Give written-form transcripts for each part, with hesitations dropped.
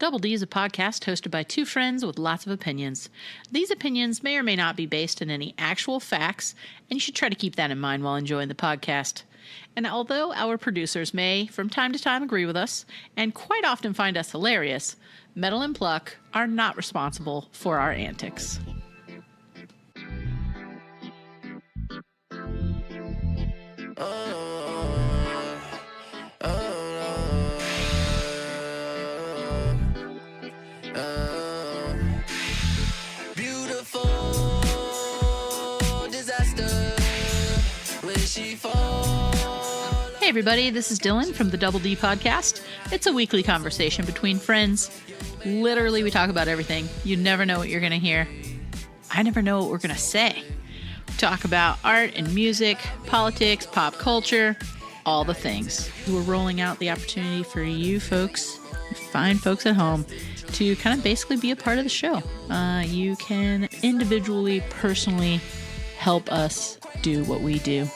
Double D is a podcast hosted by two friends with lots of opinions. These opinions may or may not be based in any actual facts, and you should try to keep that in mind while enjoying the podcast. And although our producers may, from time to time, agree with us, and quite often find us hilarious, Metal and Pluck are not responsible for our antics. Hey everybody, this is Dylan from the Double D podcast. It's a weekly conversation between friends. Literally, we talk about everything. You never know what you're going to hear. I never know what we're going to say. We talk about art and music, politics, pop culture, all the things. We're rolling out the opportunity for you folks, fine folks at home, to kind of basically be a part of the show. You can individually, personally help us do what we do.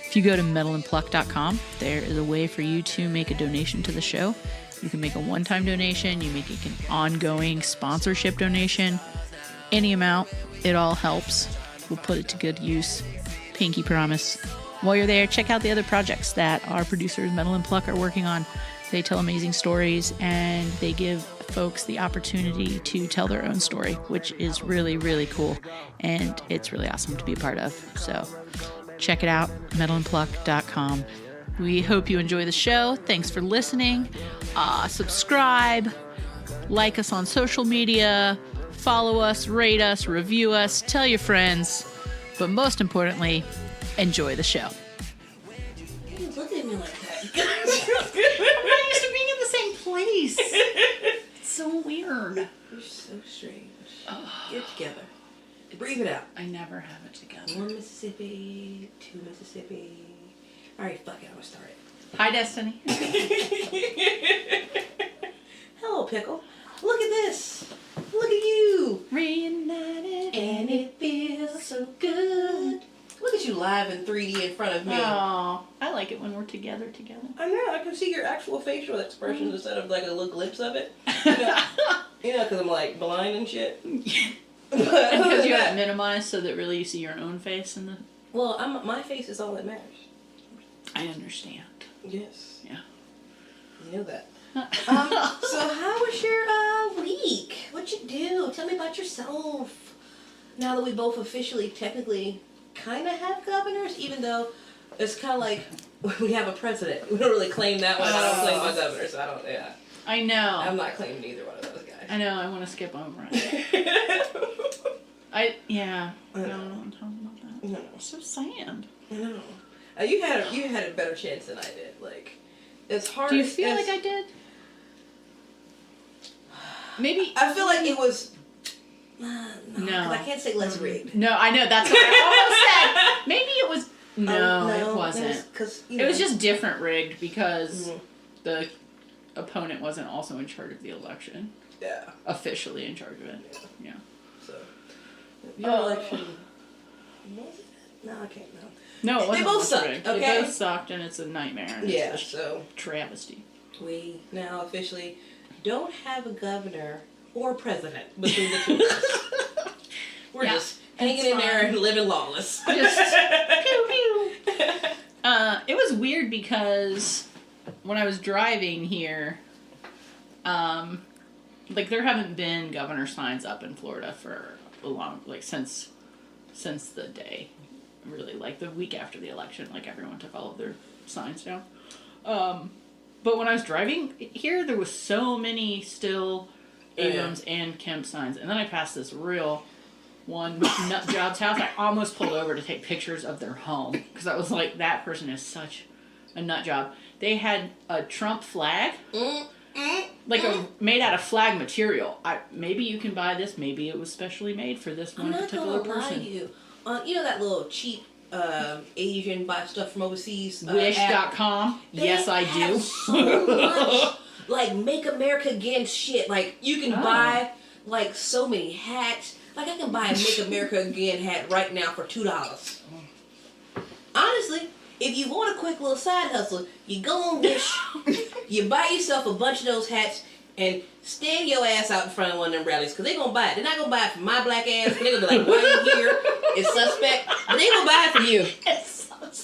If you go to metalandpluck.com, there is a way for you to make a donation to the show. You can make a one-time donation, you make an ongoing sponsorship donation, any amount, it all helps. We'll put it to good use. Pinky promise. While you're there, check out the other projects that our producers, Metal and Pluck, are working on. They tell amazing stories, and they give folks the opportunity to tell their own story, which is really, really cool, and it's really awesome to be a part of. So check it out, metalandpluck.com. We hope you enjoy the show. Thanks for listening. Subscribe, like us on social media, follow us, rate us, review us, tell your friends, but most importantly, enjoy the show. Look at me like that. I'm not used to being in the same place. It's so weird. You're so strange. Get it together. Breathe it out. I never have it together. 1 Mississippi, 2 Mississippi. Alright, fuck it, I'm gonna start it. Hi, Destinee. Hello, Pickle. Look at this. Look at you. Reunited. And it feels so good. Look at you live in 3D in front of me. Oh, I like it when we're together. I know, I can see your actual facial expressions instead of like a little glimpse of it. You know, because I'm like blind and shit. Because you have it minimized so that really you see your own face in the... Well, my face is all that matters. I understand. Yes. Yeah. You know that. So how was your week? What'd you do? Tell me about yourself. Now that we both officially, technically, kind of have governors, even though it's kind of like we have a president. We don't really claim that one. I don't claim my governor, so I don't, yeah. I know. I'm not claiming either one of those guys. I know, I want to skip over it. I don't know what I'm talking about that. No. It's so sad. No. You had a better chance than I did. Like, it's hard. Do you feel like I did? Maybe. I feel like it was. No. No. I can't say less rigged. No, I know. That's what I almost said. Maybe it was. No, it wasn't. It was just different rigged because the opponent wasn't also in charge of the election. Yeah. Officially in charge of it. Yeah. So. Your election. Was it? No, I can't know. No, it wasn't. They both sucked. Rigged. Okay. They both sucked, and it's a nightmare. And it's so travesty. We now officially don't have a governor or president between the two of us. We're just hanging in there and living lawless. Just pew pew. It was weird because when I was driving here, like there haven't been governor signs up in Florida for a long, like since the day, really, like the week after the election, like everyone took all of their signs down. But when I was driving here, there was so many still Abrams and Kemp signs, and then I passed this real one nut job's house. I almost pulled over to take pictures of their home because I was like, that person is such a nut job. They had a Trump flag, made out of flag material. Maybe you can buy this. Maybe it was specially made for this one particular person. I'm not gonna lie to you. You know that little cheap Asian buy stuff from overseas? Wish.com? Yes, I do. So much, like, Make America Again shit. Like, you can buy, like, so many hats. Like, I can buy a Make America Again hat right now for $2. Honestly, if you want a quick little side hustle, you go on Wish, you buy yourself a bunch of those hats, and stand your ass out in front of one of them rallies, because they going to buy it. They're not going to buy it from my black ass. They're going to be like, why are you here? It's suspect. But they going to buy it from you.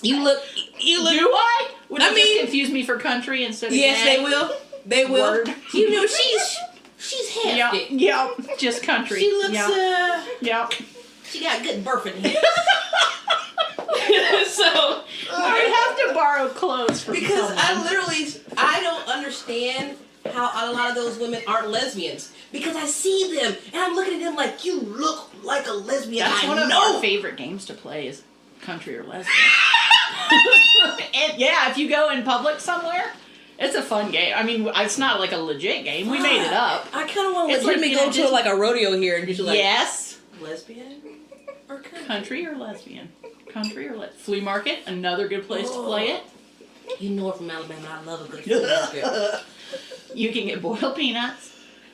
You look. Do I? Would it just confuse me for country instead of Yes, gay? they will. They will. Word. You know, she's hefty. Yep, just country. She looks, Yep. she got good birthing hips. So, I have to borrow clothes from because someone. I don't understand how a lot of those women aren't lesbians. Because I see them, and I'm looking at them like, you look like a lesbian. That's one of our favorite games to play is country or lesbian. And yeah, if you go in public somewhere, it's a fun game. I mean, it's not like a legit game. We made it up. I kind of want to It's let like, me go to like a rodeo here and just like, yes. Lesbian or country? Country or lesbian? Country or flea market? Another good place to play it. You know we're from Alabama. I love a good flea market. You can get boiled peanuts,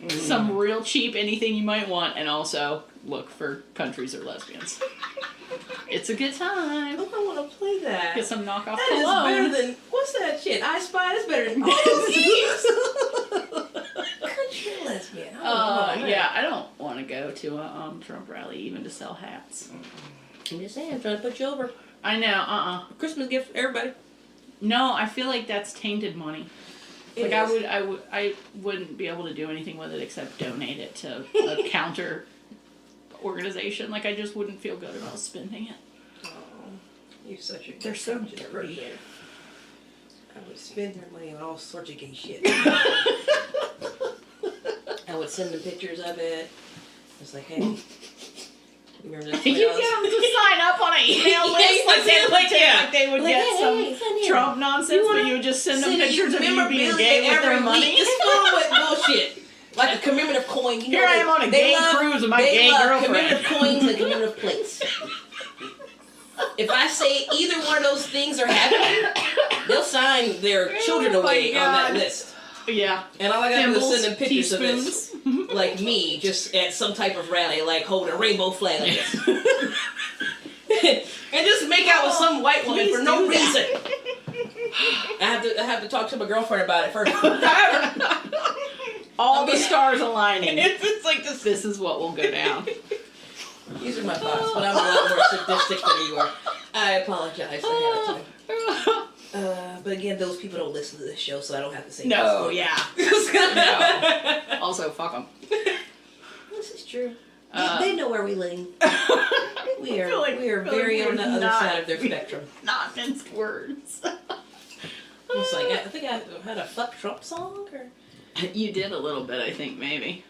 some real cheap anything you might want, and also look for countries or lesbians. It's a good time. Oh, I want to play that. Get some knockoff That is cologne. better than, what's that shit? I Spy? That's better than all these. Country lesbian. Yeah, I don't want to go to a Trump rally even to sell hats. I'm just saying, I'm trying to put you over. I know, Christmas gift for everybody. No, I feel like that's tainted money. It Like is. I wouldn't be able to do anything with it except donate it to a counter organization. Like I just wouldn't feel good about spending it. Oh, you're such a They're so dirty. dirty. I would spend their money on all sorts of gay shit. I would send them pictures of it. It's like, hey, you remember this? You get them to sign up on an email list like they would Like, get hey, some send here. Trump nonsense, but you would just send them pictures of you being gay with their money. Just fill them with bullshit. Like a commemorative coin. You know, Here I am on a gay cruise with my gay girlfriend. Commemorative coins and commemorative plates. If I say either one of those things are happening, they'll sign their children away on that list. Yeah. And all I gotta do is Thimbles, send them pictures of this. teaspoons. Like me, just at some type of rally, like holding a rainbow flag like this. And just make out with some white woman for no reason. I have to talk to my girlfriend about it first. All the stars aligning. It's like this. This is what will go down. These are my thoughts, but I'm a lot more sadistic than you are. I apologize ahead of time. But again, those people don't listen to this show, so I don't have to say No, yeah. No. Also, fuck them. This is true. They know where we lean. We are very on the other side of their spectrum. Not minced words. It's like, I think I had a fuck Trump song, or... You did a little bit, I think, maybe.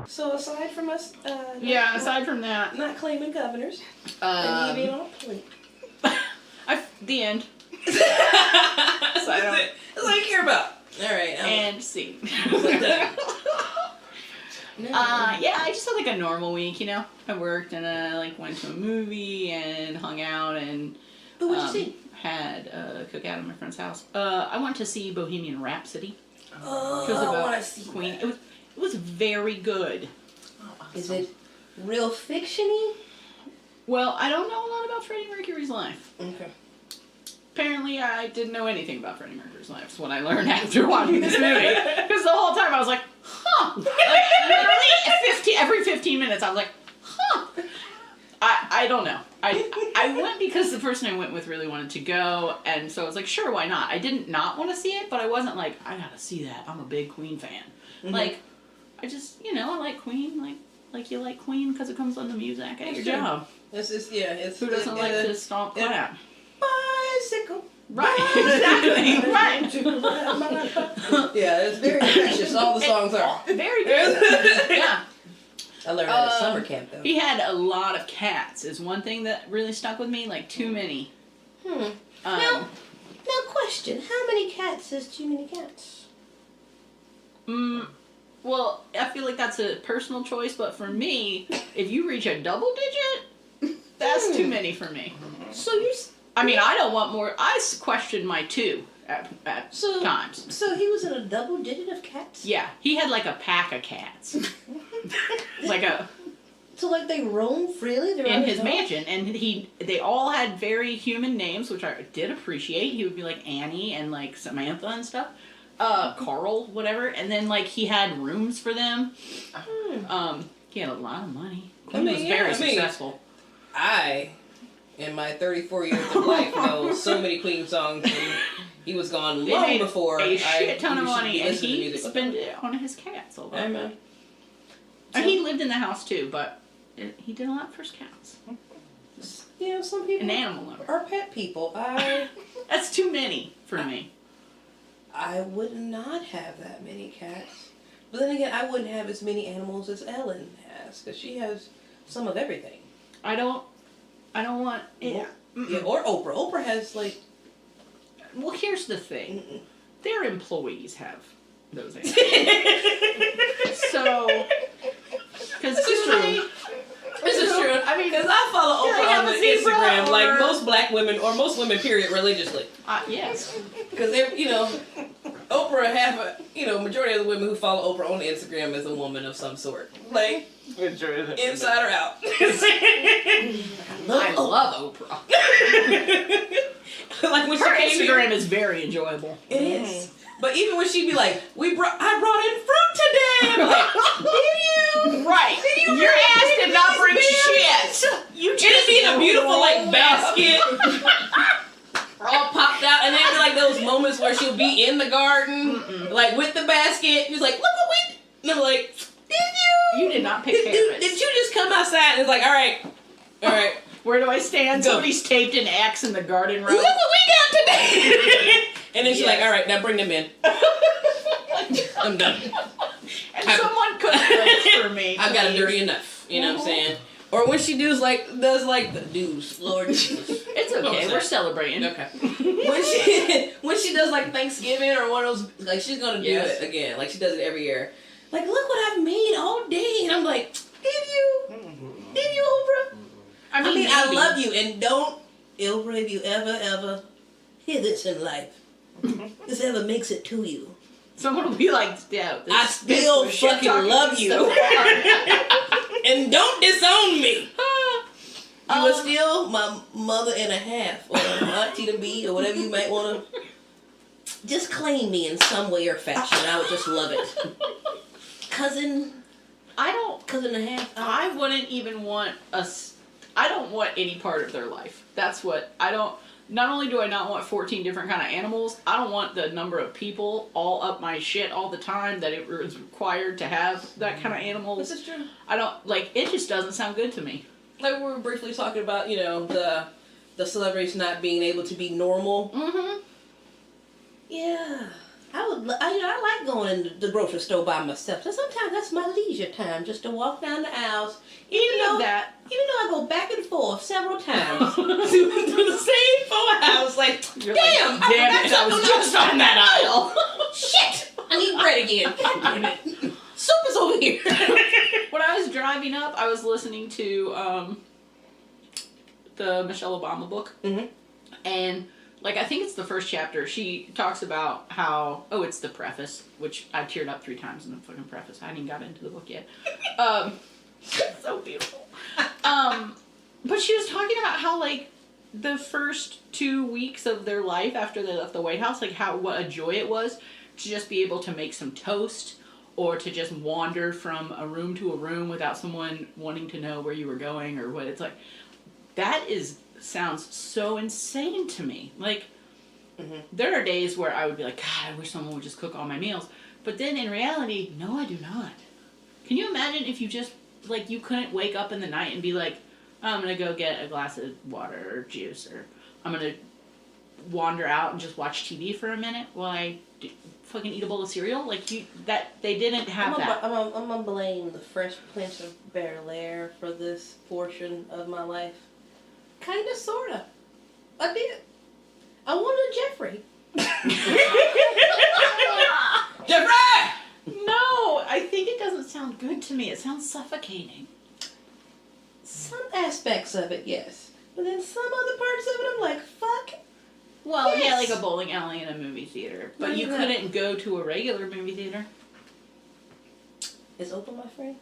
So aside from us, aside from that, not claiming governors, and you being on a plate. The end. So that's all I care about. All right. And scene. No. I just had like a normal week, you know. I worked and I went to a movie and hung out and But what'd you see? had a cookout at my friend's house. I went to see Bohemian Rhapsody. Oh, It was I about want to see Queen. that. It was very good. Is it real fiction-y? Well, I don't know a lot about Freddie Mercury's life. Okay. Apparently, I didn't know anything about Freddie Mercury's life. It's what I learned after watching this movie. Because the whole time I was like, huh. Literally, every 15 minutes, I was like, huh. I don't know. I went because the person I went with really wanted to go, and so I was like, sure, why not? I didn't not want to see it, but I wasn't like, I gotta see that. I'm a big Queen fan. Mm-hmm. Like, I just, I like Queen. Like you like Queen because it comes on the music at your job. It's just, yeah. Who doesn't like to stomp clap? Bicycle. Right, exactly, right. Yeah, it's very precious. All the songs are. Very good. Yeah. I learned that at summer camp, though. He had a lot of cats is one thing that really stuck with me, like too many. Now, question. How many cats is too many cats? Well, I feel like that's a personal choice, but for me, if you reach a double digit, that's too many for me. So you're... I mean, I don't want more. I questioned my 2 at times. So he was in a double digit of cats? Yeah, he had like a pack of cats. Like a So like they roam freely? They're in on his own? mansion, and they all had very human names, which I did appreciate. He would be like Annie and like Samantha and stuff, Carl, whatever, and then like he had rooms for them. He had a lot of money. He was very successful. In my 34 years of life, know so many Queen songs, and he was gone They long made before. a shit ton of money, and listened to he music with spent them. it on his cats a lot. Amen. And he lived in the house too, but he did a lot for his cats. You know, some people An animal lover. are pet people. That's too many for me. I would not have that many cats. But then again, I wouldn't have as many animals as Ellen has, because she has some of everything. I don't want. Yeah. Yeah, or Oprah. Oprah has like. Well, here's the thing. Their employees have those animals. So, because This is true. This is true. I mean, Because I follow Yeah, Oprah have on a zebra Instagram, or- like most black women, or most women, period, religiously. yes. Because they're, Oprah, majority of the women who follow Oprah on Instagram is a woman of some sort. Like, inside or out. I love Oprah. Like when Her she came here, Instagram is very enjoyable. it is. But even when she'd be like, I brought in fruit today. I'm like, did you? Right. Your ass did not bring shit. You just It'd be in a beautiful rolled like up. basket, all popped out, and then be like those moments where she'll be in the garden, like with the basket. She's like, look what we. And I'm like, did you? You did not pick Did carrots. you just come outside and it's like, all right. Where do I stand? Go. Somebody's taped an axe in the garden row. Look what we got today. And then she's like, Yes. all right, now bring them in. I'm done. And someone cooked those for me. I've got it dirty enough. You know what I'm saying? Or when she does the dues, Lord Jesus. It's okay. We're celebrating. Okay. when she does like Thanksgiving or one of those, like she's gonna do Yes. it again. Like she does it every year. Like, look what I've made all day, and I'm like, did you, Oprah? I mean, I maybe. love you, and don't, Oprah, if you ever hear this in life, this ever makes it to you. Someone will be like, yeah, I still this shit fucking talking love you. stuff. And don't disown me. You are Um, still my mother and a half, or auntie to be, or whatever you might want to. Just claim me in some way or fashion. I would just love it. Cousin and a half. I wouldn't even want I don't want any part of their life. That's what I don't. Not only do I not want 14 different kind of animals, I don't want the number of people all up my shit all the time that it is required to have that kind of animals. This is true. I don't like. It just doesn't sound good to me. Like we were briefly talking about, the celebrities not being able to be normal. Mm-hmm. Yeah. I like going in the grocery store by myself. So sometimes that's my leisure time, just to walk down the aisles. Even though I go back and forth several times to the same 4 hours, like, You're damn, like, damn it! I was just on that aisle. shit, I need bread again. God damn it. Soup is over here. When I was driving up, I was listening to the Michelle Obama book, and like I think it's the first chapter. She talks about how it's the preface, which I teared up 3 times in the fucking preface. I hadn't even got into the book yet. So beautiful. But she was talking about how like the first 2 weeks of their life after they left the White House, like what a joy it was to just be able to make some toast. Or to just wander from a room to a room without someone wanting to know where you were going or what it's like. That sounds so insane to me. Like, there are days where I would be like, God, I wish someone would just cook all my meals. But then in reality, no, I do not. Can you imagine if you just, like, you couldn't wake up in the night and be like, oh, I'm going to go get a glass of water or juice, or I'm going to wander out and just watch TV for a minute while I fucking eat a bowl of cereal? Like, they didn't have that. I'm gonna blame the Fresh Prince of Bel-Air for this portion of my life. Kinda, sorta. I did. I wanted Jeffrey. Jeffrey! No, I think it doesn't sound good to me. It sounds suffocating. Some aspects of it, yes. But then some other parts of it, I'm like, fuck. Well, yeah, Yes. like a bowling alley and a movie theater. But Not you even couldn't go to a regular movie theater. Is Oprah my friend?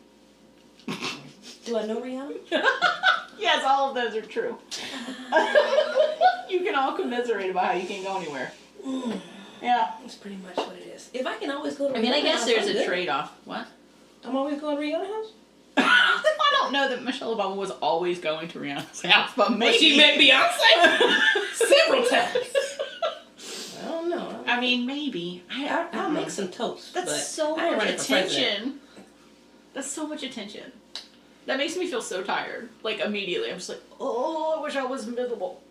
Do I know Rihanna? Yes, all of those are true. You can all commiserate about how you can't go anywhere. Yeah. That's pretty much what it is. If I can always go to Rihanna I mean, I guess house, there's I'm a good. trade-off. What? I'm always going to Rihanna house? I don't know that Michelle Obama was always going to Rihanna's house, but maybe. But she met Beyonce several times. I don't know. I mean, maybe. I'll make some toast. That's but so I ain't much running for president. attention. That's so much attention. That makes me feel so tired. Like, immediately. I'm just like, oh, I wish I was invisible.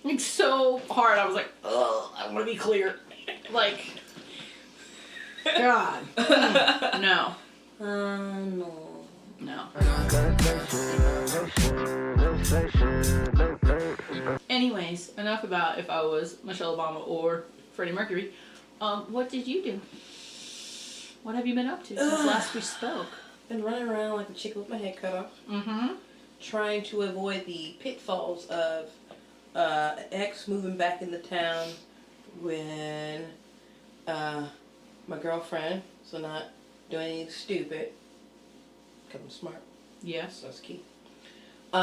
Like, so hard. I was like, oh, I want to be clear. Like, God. No. No. No. Anyways, enough about if I was Michelle Obama or Freddie Mercury. What did you do? What have you been up to since last we spoke? Been running around like a chicken with my head cut off. Mm-hmm. Trying to avoid the pitfalls of an ex moving back into town when my girlfriend, so not doing anything stupid, because I'm smart. Yes. That's key. Then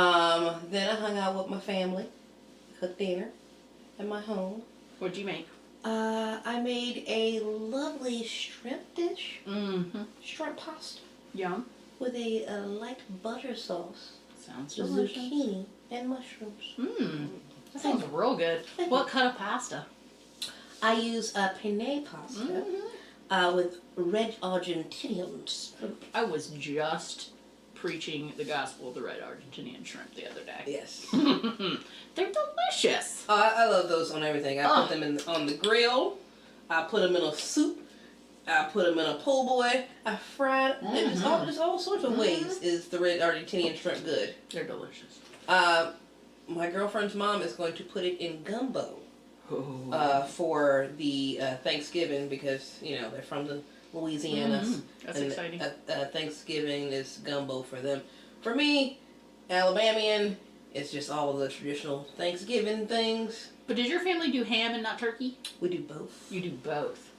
I hung out with my family, cooked dinner at my home. What'd you make? I made a lovely shrimp dish, Mm-hmm. shrimp pasta, Yum. with a light butter sauce, Sounds delicious. zucchini, and mushrooms. Mmm. That sounds real good. What cut of pasta? I use penne pasta with red Argentinians. I was just preaching the gospel of the red Argentinian shrimp the other day. Yes. They're delicious. I love those on everything. I put them on the grill. I put them in a soup. I put them in a po' boy. I fried. There's all sorts of ways is the red Argentinian shrimp good. They're delicious. My girlfriend's mom is going to put it in gumbo for the Thanksgiving because, you know, they're from the Louisianas. That's and exciting. Thanksgiving is gumbo for them. For me, Alabamian, it's just all of the traditional Thanksgiving things. But does your family do ham and not turkey? We do both. You do both.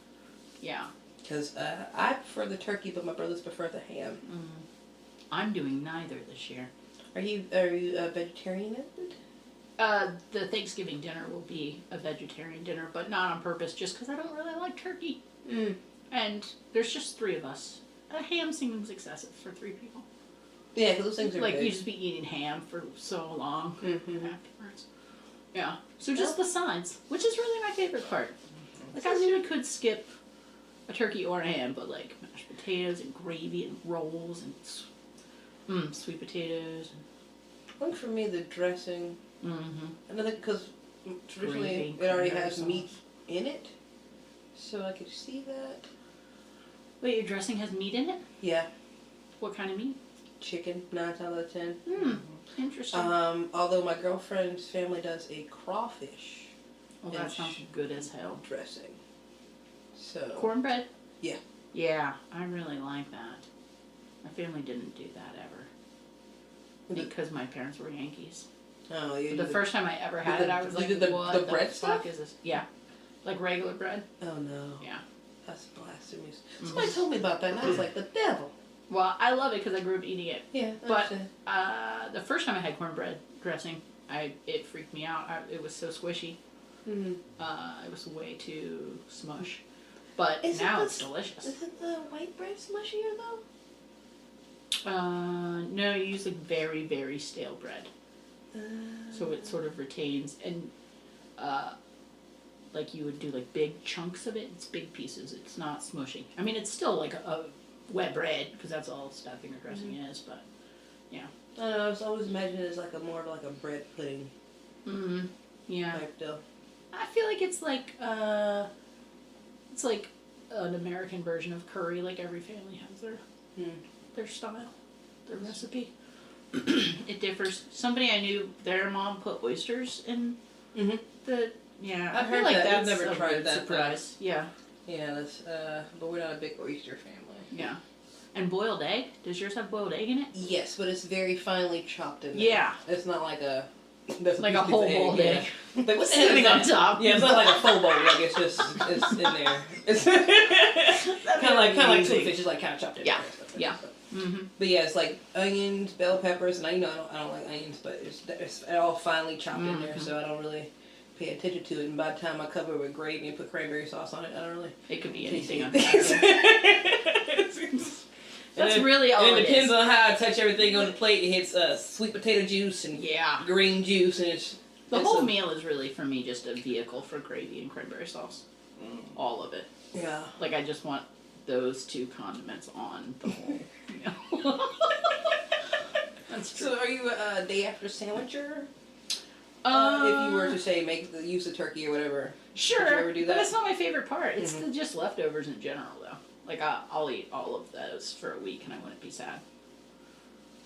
Yeah. Because I prefer the turkey, but my brothers prefer the ham. I'm doing neither this year. Are you a vegetarian? The Thanksgiving dinner will be a vegetarian dinner, but not on purpose, just because I don't really like turkey. And there's just 3 of us. A ham seems excessive for 3 people. Yeah, because those things are like big. you just be eating ham for so long afterwards. Yeah. So just the sides, which is really my favorite part. Like I really could skip a turkey or a ham, but like mashed potatoes and gravy and rolls and sweet potatoes. I think for me the dressing. Another because traditionally Gravy, it already cranberry has sauce. meat in it, so I could see that. Wait, your dressing has meat in it? Yeah, What kind of meat? chicken 9 times out of 10. Interesting. Although my girlfriend's family does a crawfish Well, that sounds good as hell. dressing. So Cornbread? Yeah. Yeah, I really like that. My family didn't do that ever. Because my parents were Yankees. Oh, you The first time I ever had it, I was like, what the the bread fuck stuff? is this? Yeah. Like regular bread. Oh no. Yeah. That's blasphemy. Somebody told me about that, and I was like, the devil. Well, I love it because I grew up eating it. Yeah. But the first time I had cornbread dressing, it freaked me out. It was so squishy. It was way too smush. But now it's delicious. Is it the white bread smushier though? No, you use like very, very stale bread. So it sort of retains and like you would do like big chunks of it. It's big pieces. It's not smushy. I mean, it's still like a wet bread because that's all stuffing or dressing is. But yeah. I don't know. I was always imagining it as like more of like a bread pudding Yeah. type deal. I feel like it's like an American version of curry. Like every family has their style, their recipe. It differs. Somebody I knew, their mom put oysters in the. Yeah, I've I feel heard like that. that's I've never a tried weird that, surprise. Yeah, Yeah, that's but we're not a big oyster family. yeah. And boiled egg. Does yours have boiled egg in it? Yes, but it's very finely chopped in there. Yeah. It's not like a That's Like a whole bowl of egg. Like what's sitting on top. Yeah, it's not like a full bowl. Like it's in there. It's kind of like two fishes, like kind of chopped in. Yeah. There, Yeah. Mm-hmm. But yeah, it's like onions, bell peppers, and I don't like onions, but it's all finely chopped in there, so I don't really pay attention to it. And by the time I cover it with gravy and put cranberry sauce on it, I don't really. It could be anything on That's really all and it it depends is. on how I touch everything on the plate. It hits sweet potato juice and green juice, and the whole meal is really for me just a vehicle for gravy and cranberry sauce. All of it. Yeah. Like I just want those two condiments on the whole meal. That's true. So, are you a day after sandwicher? If you were to say use the turkey or whatever. Sure. Would you ever do that? But that's not my favorite part. It's just leftovers in general, though. Like I'll eat all of those for a week and I wouldn't be sad.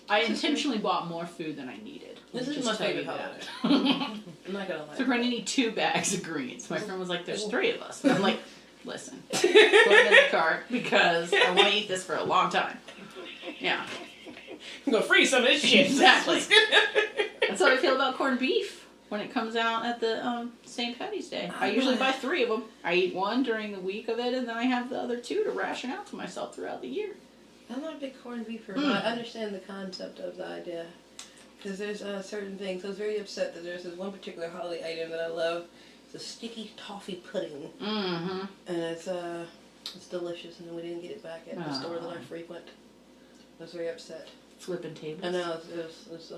I intentionally bought more food than I needed. This is Just my tell you favorite that. holiday. I'm not gonna lie. So we're gonna need 2 bags of greens. My friend was like, "There's 3 of us." And I'm like, "Listen, put it in the cart because I want to eat this for a long time." Yeah, I'm gonna freeze some of this shit. exactly. That's how I feel about corned beef when it comes out at the St. Patty's Day. I usually buy 3 of them. I eat 1 during the week of it, and then I have the other 2 to ration out to myself throughout the year. I'm not a big corned beefer, but I understand the concept of the idea. Because there's certain things. I was very upset that there's this one particular holiday item that I love. It's a sticky toffee pudding. Mm-hmm. And it's delicious, and we didn't get it back at the store that I frequent. I was very upset. Flipping tables. I know. I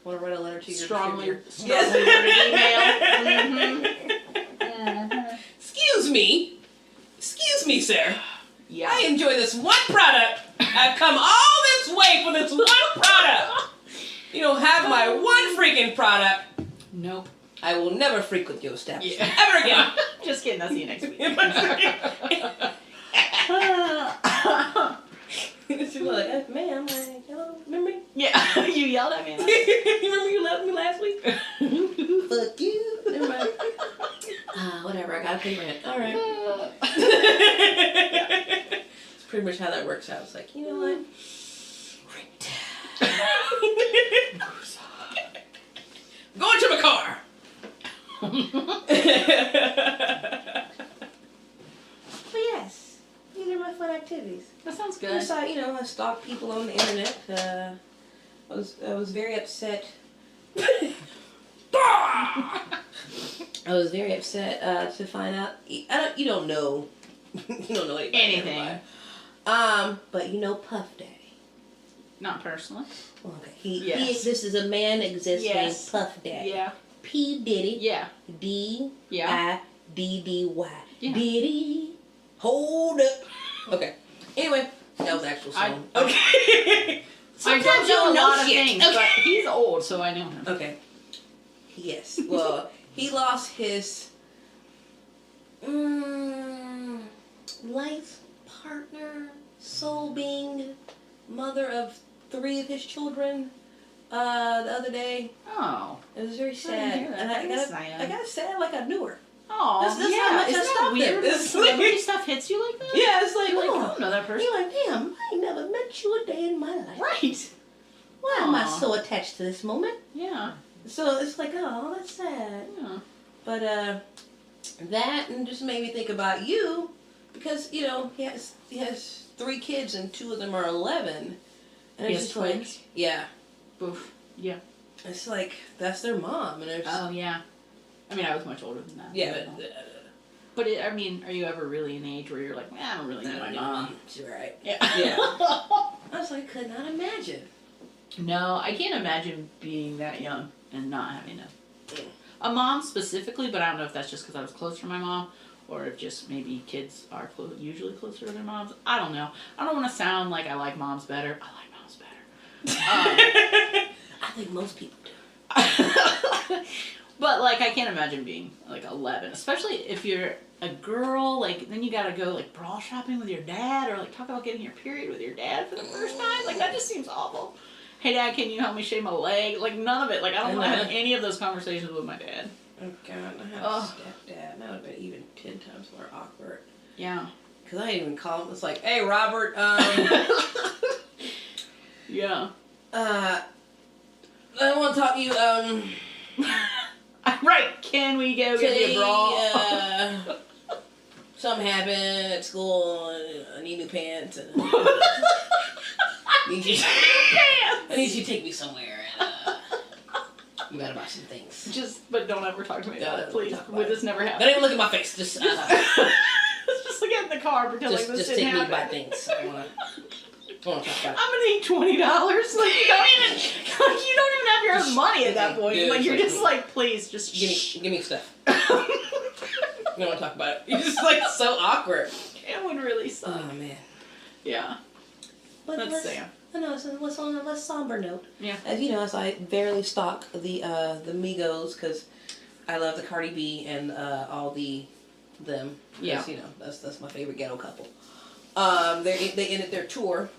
want to write a letter to your Strongly worded email. Excuse me, sir. Yeah. I enjoy this one product. I've come all this way for this one product. You don't have my one freaking product. Nope. I will never frequent your establishment Yeah. ever again. Just kidding. I'll see you next week. She was like, man, I'm like, hello, remember me? Yeah. You yelled at me. Remember you loved me last week? Fuck you. Never mind. Whatever, I gotta pay rent. Alright. It's pretty much how that works out. It's like, you know what? Rent. Go into my car! But yes, these are my fun activities. That sounds good. Plus, I stalk people on the internet. I was very upset. I was very upset to find out. You don't know. You don't know anything. But you know Puff Daddy. Not personally. Okay. He Yes. exists as a man exists Yes. named Puff Daddy. Yeah. P Diddy. Yeah. D-I-D-D-Y. Yeah. Diddy. Hold up. Okay. Anyway, that was the actual song. I Okay. don't Sometimes know a you know lot of shit. things, but he's old, so I know him. Okay. Yes. Well, he lost his life partner, soul being, mother of 3 of his children. The other day. Oh. It was very sad, hear that. and That is I sad. got sad like I knew her. Oh, That's yeah. how much I Isn't that stopped weird it. when It's celebrity like- stuff hits you like that? Yeah, it's like, You're like, I oh, don't know that person. you're like, damn, I ain't never met you a day in my life. Right. Why am I Aw. so attached to this moment? Yeah. So it's like, oh, that's sad. Yeah. But that and just made me think about you, because he has 3 kids and 2 of them are 11, and He it's has just like, twins? yeah, Oof. Yeah. it's like that's their mom, and it's Oh, yeah. I mean, I was much older than that. yeah, But are you ever really an age where you're like, I don't really know my mom? She's right. Yeah. Yeah. I was like, I could not imagine. No, I can't imagine being that young and not having a mom specifically, but I don't know if that's just because I was close to my mom or if just maybe kids are usually closer to their moms. I don't know. I don't want to sound like I like moms better. I like moms better. I think most people do. But, like, I can't imagine being, like, 11. Especially if you're a girl, like, then you gotta go, like, bra shopping with your dad or, like, talk about getting your period with your dad for the first time. Like, that just seems awful. Hey, Dad, can you help me shave my leg? Like, none of it. Like, I don't want to have any of those conversations with my dad. Oh, God, I had a stepdad. That would have been even 10 times more awkward. Yeah. Because I didn't even call him. It's like, hey, Robert, Yeah. I want to talk to you, Right. Can we go get me a bra? Something happened at school. I need new pants. And I need you to take me somewhere. And you gotta buy some things. But don't ever talk to me about it, please. Would this never happen? Don't even look at my face. Just Just look at in the car, pretend like this didn't happen. Just take me to buy things. I wanna talk about it. I'm gonna need $20. Like you don't even have your own money at that point. Dude, like you're just like, please, just give me stuff. You don't want to talk about it. You're just like so awkward. It would really suck. Oh man. Yeah. But That's sad. I know. So let's on a less somber note. Yeah. As you know, as I barely stalk the Migos because I love the Cardi B and all them. Yeah. You know, that's my favorite ghetto couple. They ended their tour.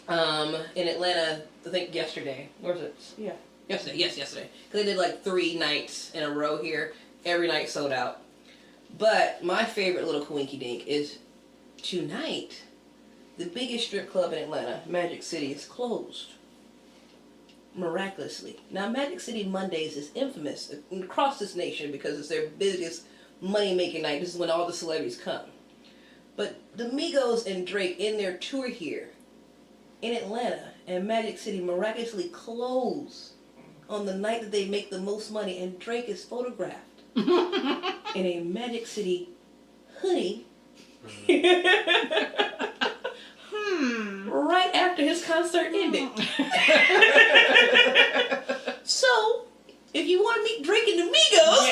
In Atlanta, I think yesterday. Where was it? Yeah. Yesterday. Yes, yesterday. Because they did like 3 nights in a row here. Every night sold out. But my favorite little coinky dink is tonight. The biggest strip club in Atlanta, Magic City, is closed. Miraculously. Now, Magic City Mondays is infamous across this nation because it's their biggest money-making night. This is when all the celebrities come. But the Migos and Drake in their tour here in Atlanta and Magic City miraculously close on the night that they make the most money, and Drake is photographed in a Magic City hoodie right after his concert ended. So, if you want to meet Drake and the Migos,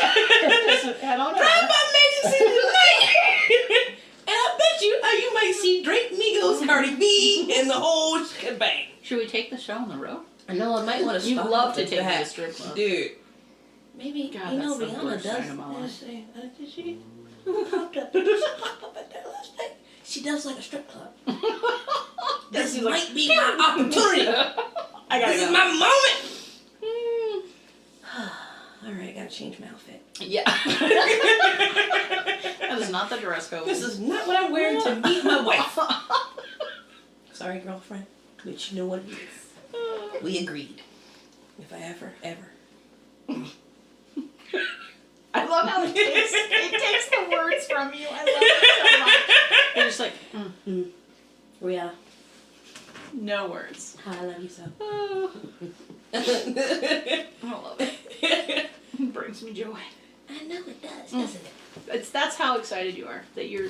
drive by Magic City tonight. And I bet you might see Drake, Migos, Cardi B, and the whole shebang. Should we take the show on the road? I know I might want to. You'd love to take me to strip club, dude. Maybe God, you know that's the Rihanna worst does. night of my life. Did she? Who popped up? Did she pop up at that last night? She does like a strip club. This might be my opportunity. This is my moment. All right, I gotta change my outfit. Yeah. That is not the dress code. This is not what I'm wearing to meet my wife. Sorry, girlfriend, but you know what it is. We agreed. If I ever. I love how it takes the words from you. I love it so much. You're just like, Rihanna, no words. I love you so. I love it. It brings me joy. I know it does, doesn't it? That's how excited you are. That your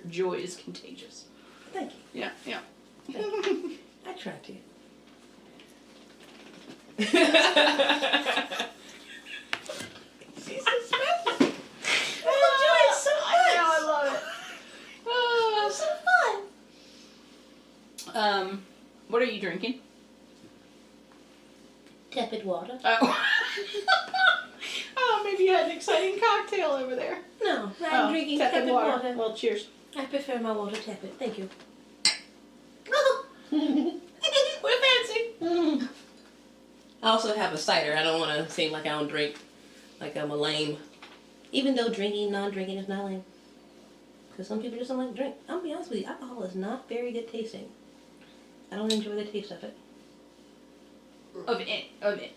joy is contagious. Thank you. Yeah. I try to. She's suspended. I enjoy it so much. I know, I love it. So fun. What are you drinking? Tepid water. Oh. Oh, maybe you had an exciting cocktail over there. No, I'm drinking tepid water. Well, cheers. I prefer my water tepid. Thank you. We're fancy. I also have a cider. I don't want to seem like I don't drink, like I'm a lame. Even though non-drinking is not lame. Because some people just don't like to drink. I'll be honest with you, alcohol is not very good tasting. I don't enjoy the taste of it. Of it.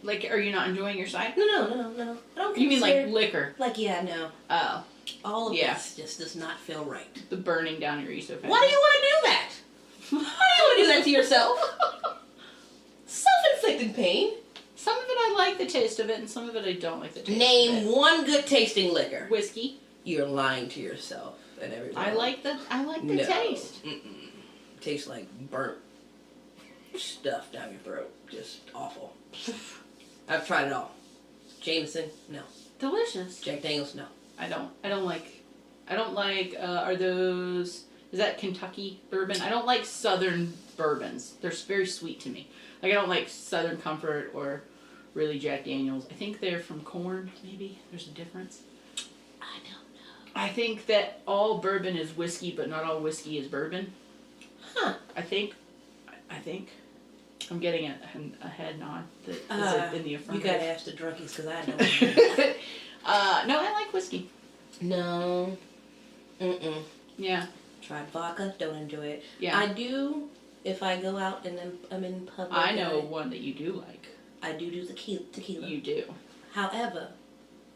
Like, are you not enjoying your cider? No. I don't You mean like consider- liquor? Like, yeah, no. Oh, All of Yeah. this just does not feel right. the burning down your esophagus. Why do you want to do that? Why do you want to do that to yourself? Self-inflicted pain. Some of it I like the taste of it, and some of it I don't like the taste of Name it. one good tasting liquor. Whiskey. You're lying to yourself and everything. I like the No. taste. Tastes like burnt stuff down your throat. Just awful. I've tried it all. Jameson, no. Delicious. Jack Daniels, no. I don't like, are those, is that Kentucky bourbon? I don't like Southern bourbons. They're very sweet to me. Like, I don't like Southern Comfort or really Jack Daniels. I think they're from corn, maybe. There's a difference. I don't know. I think that all bourbon is whiskey, but not all whiskey is bourbon. Huh. I think. I'm getting a head nod that is in the You affirmative. gotta ask the drunkies because I don't. No, I like whiskey. No. Yeah. Tried vodka, don't enjoy it. Yeah. I do if I go out and then I'm in public. I know one that you do like. I do tequila. You do. However,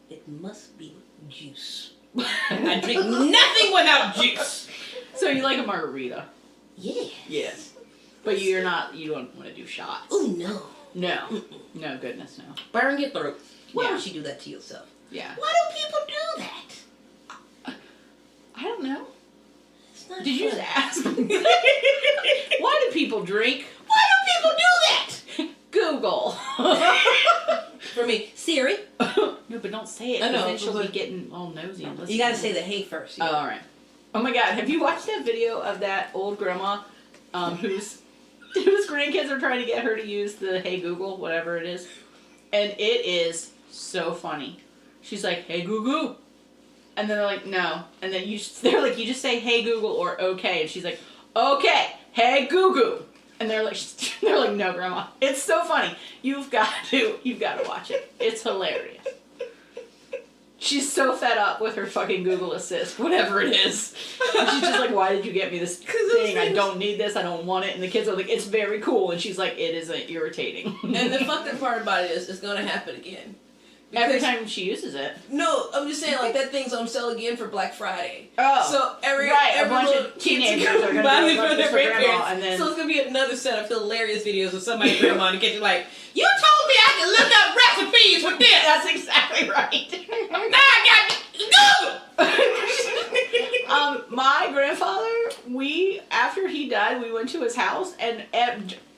it must be juice. I drink nothing without juice. So you like a margarita? Yeah. Yes. But you don't want to do shots. Oh no. No. No, goodness, no. Burn your throat. Why Yeah. would you do that to yourself? Yeah. Why do people do that? I don't know. It's not Did you just fun. ask me? Why do people drink? Why do people do that? Google. For me, Siri. No, but don't say it. I know, Then she'll but- be getting all nosy and listening. You gotta say the hey first. Oh, all right. Oh my God! Have you watched that video of that old grandma, whose grandkids are trying to get her to use the Hey Google, whatever it is, and it is so funny. She's like, Hey Google, and then they're like, no, and then they're like, you just say Hey Google or okay, and she's like, okay, Hey Google, and they're like, no, Grandma, it's so funny. You've got to watch it. It's hilarious. She's so fed up with her fucking Google Assist, whatever it is. And she's just like, why did you get me this thing? I don't need this. I don't want it. And the kids are like, it's very cool. And she's like, it isn't irritating. And the fucked up part about it is, it's gonna happen again. Every time she uses it. No, I'm just saying, like, that thing's on sale again for Black Friday. Oh. So every bunch little of kids teenagers are are gonna buy do me like for this their for grandma, grandparents. and then- So it's gonna be another set of hilarious videos of somebody's grandma in the kitchen like, you told me I could look up recipes with this. That's exactly right. Now I got Google. My grandfather, after he died, we went to his house, and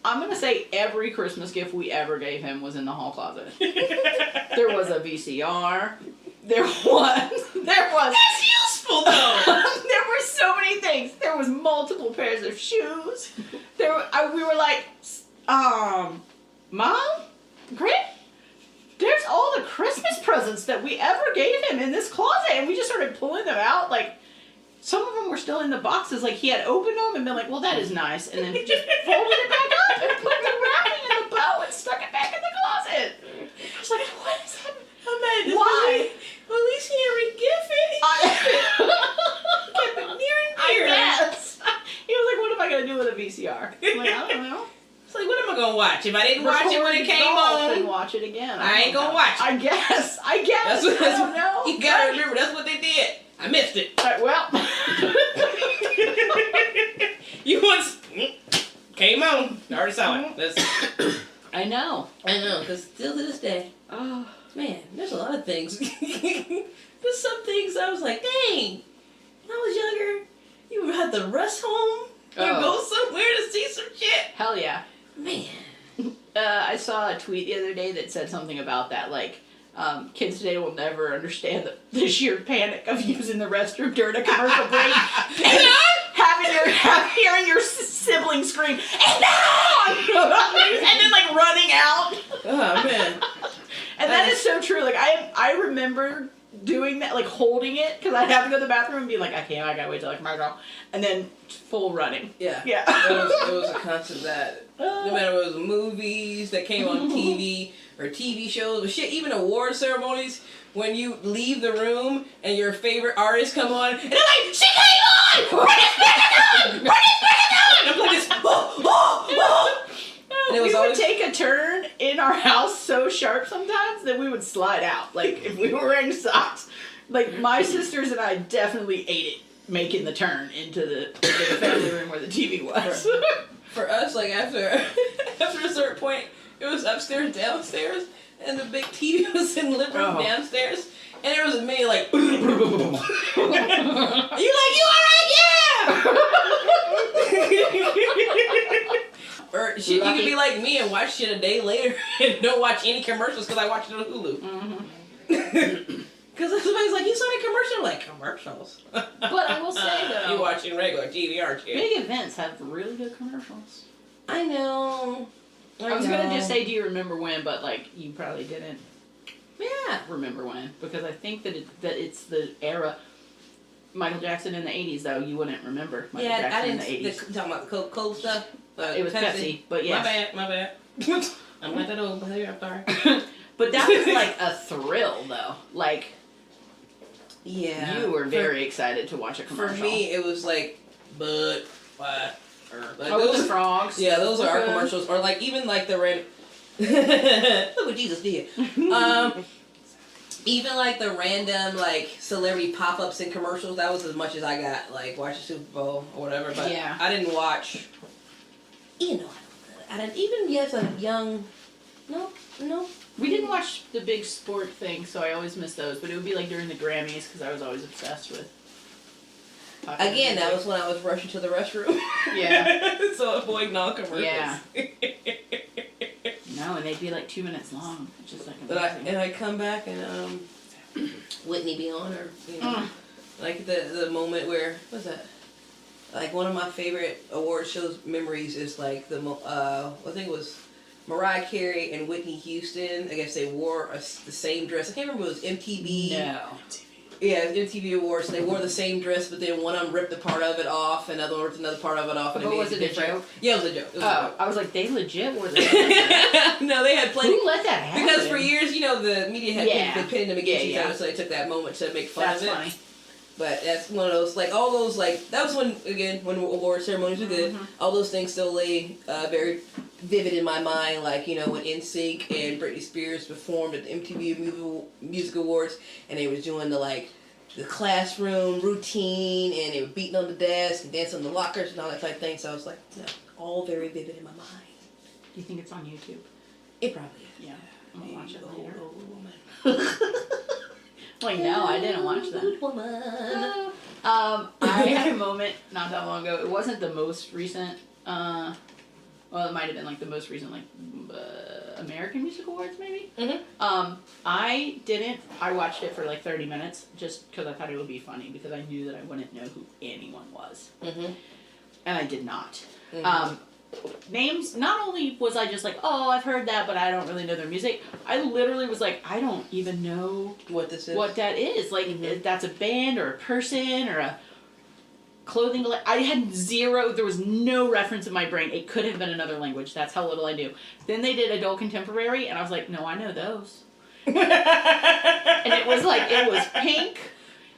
I'm going to say every Christmas gift we ever gave him was in the hall closet. There was a VCR. There was. That's useful though. There were so many things. There was multiple pairs of shoes. We were like, Mom? There's all the Christmas presents that we ever gave him in this closet. And we just started pulling them out. Like, some of them were still in the boxes. Like, he had opened them and been like, well, that is nice. And then just folded it back up and put the wrapping in the bow and stuck it back in the closet. I was like, what is that? Why? Well, at least he didn't re-gift it. Kept it near and dear. I guess. He was like, what am I going to do with a VCR? I'm like, I don't know. It's like, what am I gonna watch? If I didn't watch it when it came and on, watch it again. I ain't gonna watch it. I guess. I don't know. You gotta remember, that's what they did. I missed it. Well. You once came on. I already saw it. I know. I know, because still to this day, Oh. man, there's a lot of things. There's some things I was like, dang, when I was younger, you would have to rush home or go somewhere to see some shit. Hell yeah. Man. I saw a tweet the other day that said something about that, like, kids today will never understand the sheer panic of using the restroom during a commercial break. Hearing your sibling scream, and then like running out. Oh, man. And that is so true. Like I remember doing that, like holding it, because I'd have to go to the bathroom and be like, I gotta wait till I commercial, and then full running. Yeah. Yeah. It was a constant that. No matter if it was movies that came on TV or TV shows or shit, even award ceremonies, when you leave the room and your favorite artists come on, and they're like, she came on! Run this back on! I'm like this, And it was we would always take a turn in our house so sharp sometimes that we would slide out. Like, if we were wearing socks. Like, my sisters and I definitely ate it making the turn into the family room where the TV was. for us, like after a certain point, it was upstairs, downstairs, and the big TV was in the living room downstairs, and there was a me like, you alright? Yeah! Or shit, you could be like me and watch shit a day later and don't watch any commercials because I watched it on Hulu. Mm-hmm. Because somebody's like, you saw a commercial? I'm like, commercials? But I will say, though, you're watching regular TV, aren't you? big events have really good commercials. I know. I was going to just say, do you remember when, but, like, you probably didn't remember when. Because I think that it's the era. Michael Jackson in the 80s, though, you wouldn't remember Michael Jackson in the 80s. Talking about the Coca-Cola stuff? It was Pepsi, but yes. My bad. I'm not that old, but I'm sorry. But that was, like, a thrill, though. Like... Yeah. You were very excited to watch a commercial. For me, it was like, but, what? Or, like, those frogs. Yeah, those are our commercials. Or like, even like the red. Look what Jesus did. Even like the random like celebrity pop-ups and commercials, that was as much as I got. Like watching Super Bowl or whatever. But Yeah. I didn't watch. You know, I didn't even as a young. No. We didn't watch the big sport thing, so I always miss those. But it would be like during the Grammys because I was always obsessed with. Again, that was when I was rushing to the restroom. Yeah. So avoid non-commercials. Yeah. No, and they'd be like 2 minutes long, which is like amazing. And I come back and Whitney be on, or you know, like the moment where what's that? Like one of my favorite award shows memories is like I think it was Mariah Carey and Whitney Houston. I guess they wore the same dress. I can't remember if it was MTV. No. Yeah, MTV Awards. They wore the same dress, but then one of them ripped a part of it off, and the other one ripped another part of it off. And But was it a joke? Yeah, it was a joke. I was like, they legit wore that. No, they had plenty. Who let that happen? Because for years, you know, the media had been pitting them against each other, Yeah. so they took that moment to make fun That's of it. funny. But that's one of those, like, all those, like, that was when award ceremonies were good. All those things still lay very vivid in my mind, like, you know, when NSYNC and Britney Spears performed at the MTV Music Awards, and they was doing the classroom routine, and they were beating on the desk and dancing on the lockers and all that type of thing. So I was like, yeah, all very vivid in my mind. Do you think it's on YouTube? It probably is. Yeah. I'm going to watch it later. Old woman. Well, no, I didn't watch that. Old woman. I had a moment not that long ago. It wasn't the most recent, well, it might have been like the most recent, like, American Music Awards, maybe? Mm-hmm. I watched it for like 30 minutes just because I thought it would be funny because I knew that I wouldn't know who anyone was. Mm-hmm. And I did not. Mm-hmm. Names, not only was I just like, oh, I've heard that, but I don't really know their music. I literally was like, I don't even know what this is. What that is. Like, that's a band or a person or a clothing. I had zero, there was no reference in my brain. It could have been another language. That's how little I knew. Then they did adult contemporary, and I was like, no, I know those. And it was Pink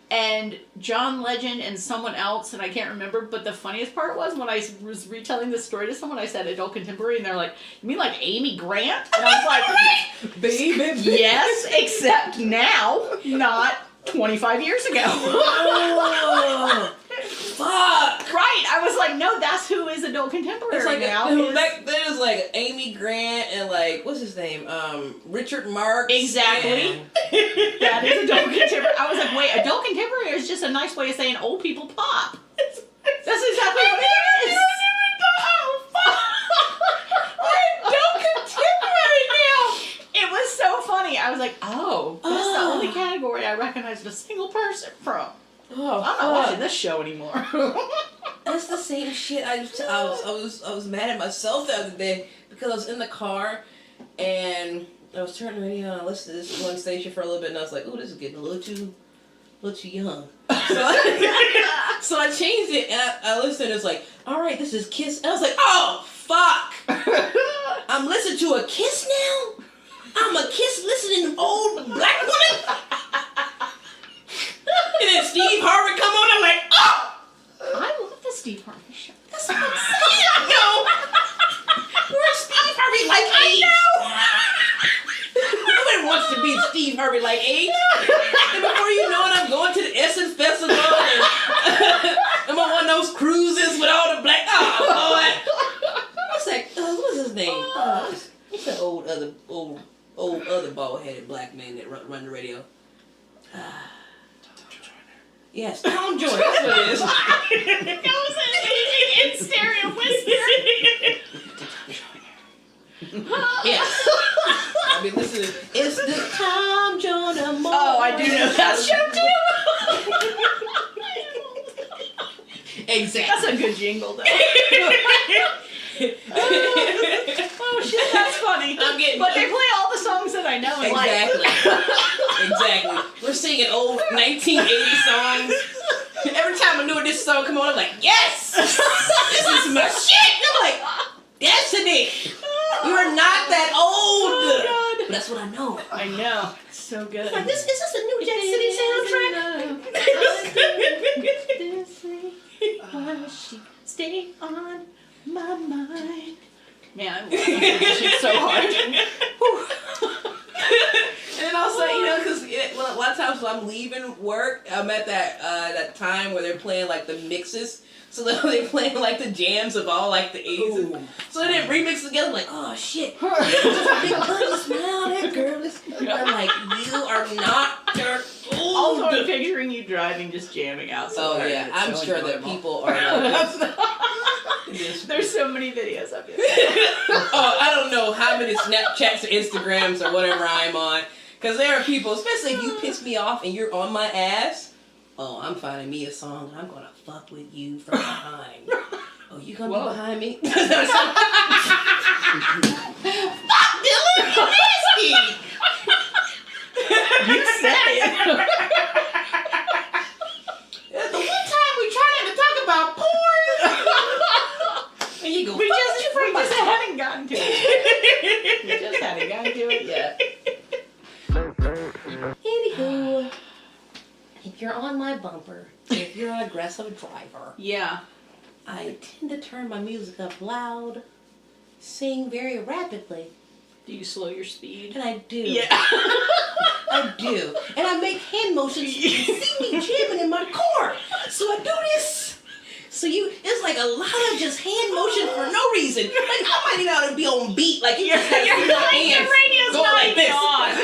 and John Legend and someone else, and I can't remember, but the funniest part was when I was retelling this story to someone, I said adult contemporary, and they're like, you mean like Amy Grant? And I was like, baby, yes, except now, not 25 years ago. Oh, fuck! Right, I was like, no, that's who is adult contemporary It's like now. There's like Amy Grant and like what's his name, Richard Marx. Exactly. And... That is adult contemporary. I was like, wait, adult contemporary is just a nice way of saying old people pop. That's exactly what it is. Oh, fuck! Adult contemporary now. It was so funny. I was like, oh, that's the only category I recognized a single person from. Oh, I'm not watching this show anymore. That's the same shit. I was mad at myself the other day because I was in the car and I was turning the radio on. I listened to this one station for a little bit and I was like, "Ooh, this is getting a little too young." So I changed it and I listened. And it was like, "All right, this is Kiss." And I was like, "Oh fuck! I'm listening to a Kiss now. I'm a Kiss listening old black woman." And then Steve Harvey come on, I'm like, oh! I love the Steve Harvey show. That's what I'm saying, yo! We're Steve Harvey like age. Nobody wants to be Steve Harvey like age. And before you know it, I'm going to the Essence Festival and I'm on one of those cruises with all the black, oh, Lord. What's that, what's his name? What's that old other bald-headed black man that run the radio? Yes, Tom Joyner, that's what it is. That was an in stereo whisper. Yes. I've been listening. It's the Tom Joyner moment. Oh, I do know that show too. Exactly. That's a good jingle, though. Oh shit, that's funny. But they play all the songs that I know and like. Exactly. We're singing old 1980 songs. Every time I knew this song come on, I'm like, yes! This is my shit! And I'm like, Destinee! You're not that old! Oh, God. That's what I know. I know. It's so good. Is this a new Jet City soundtrack? Stay on my mind. Man, I love this shit so hard. And then I'll say, because a lot of times when I'm leaving work, I'm at that time where they're playing like the mixes. So they're playing like the jams of all like the 80s. Ooh. So then remix together, like, oh shit. Big booty smile, that girl is. I'm like, you are not dirt. Also, I'm picturing you driving, just jamming out. Oh yeah, I'm sure that people are like There's so many videos of it. Oh, I don't know how many Snapchats or Instagrams or whatever I'm on. Because there are people, especially if you piss me off and you're on my ass. Oh, I'm finding me a song and I'm going to fuck with you from behind. Oh, you going to be behind me? Fuck Dylan, you nasty! You said it. The one time we tried to talk about porn. And you go, We just haven't gotten to it. We just haven't gotten to it yet. Anywho, if you're on my bumper, if you're an aggressive driver, Yeah. I tend to turn my music up loud, sing very rapidly, Do you slow your speed? and I do. Yeah. I do. And I make hand motions. You can see me jamming in my car. So I do this. So it's like a lot of just hand motion for no reason. Like I might not be on beat. Like you just have your hands radio's go not like even this. on. as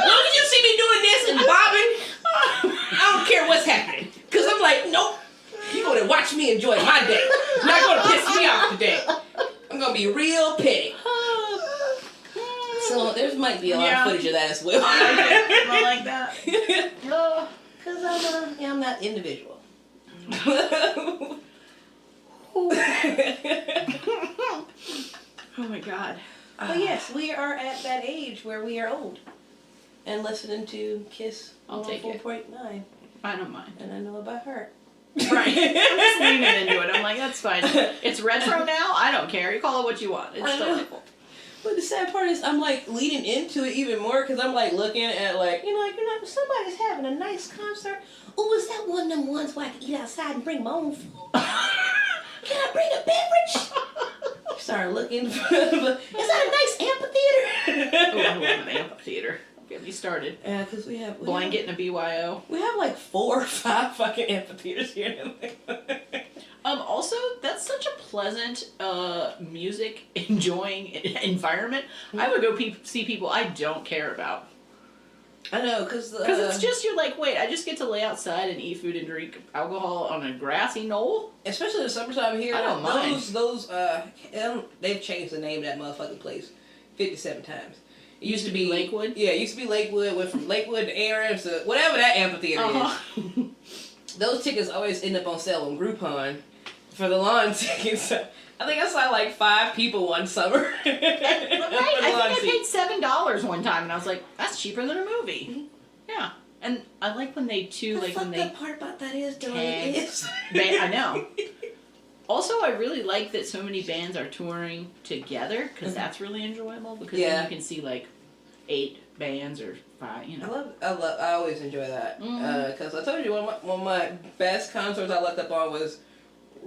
long as you see me doing this and bobbing, I don't care what's happening. Because I'm like, nope. You're going to watch me enjoy my day. You're not going to piss me off today. I'm going to be real petty. So there might be a lot of footage of that as well. I like that. Because I'm that individual. Oh my god. But yes, we are at that age where we are old. And listening to Kiss I'll take it. 4.9. I don't mind. And I know about her. Right. I'm just leaning into it. I'm like, that's fine. It's retro now. I don't care. You call it what you want. It's delightful. But the sad part is I'm like leading into it even more because I'm like looking at like, Like somebody's having a nice concert. Oh, is that one of them ones where I can eat outside and bring my own food? Can I bring a beverage? Started looking for is that a nice amphitheater? Oh, I love an amphitheater. Get me started. Yeah, because we have Blanket and a BYO. we have like 4 or 5 fucking amphitheaters here. Also, that's such a pleasant, music enjoying environment. I would go see people I don't care about. I know, because it's just, you're like, wait, I just get to lay outside and eat food and drink alcohol on a grassy knoll? especially in the summertime here. I don't mind. They've changed the name of that motherfucking place 57 times. It used to be Lakewood? Yeah, it used to be Lakewood. Went from Lakewood to Aaron's to whatever that amphitheater is. Those tickets always end up on sale on Groupon for the lawn tickets. I think I saw like 5 people one summer. Right, I think I paid $7 one time, and I was like, that's cheaper than a movie. Mm-hmm. Yeah. And I like when they, too, The like when fucked they... up part about that is, Dylan, Tag. is... I know. Also, I really like that so many bands are touring together, because that's really enjoyable, because then you can see, like, 8 bands or 5, I always enjoy that. Because I told you, one of my best concerts I looked up on was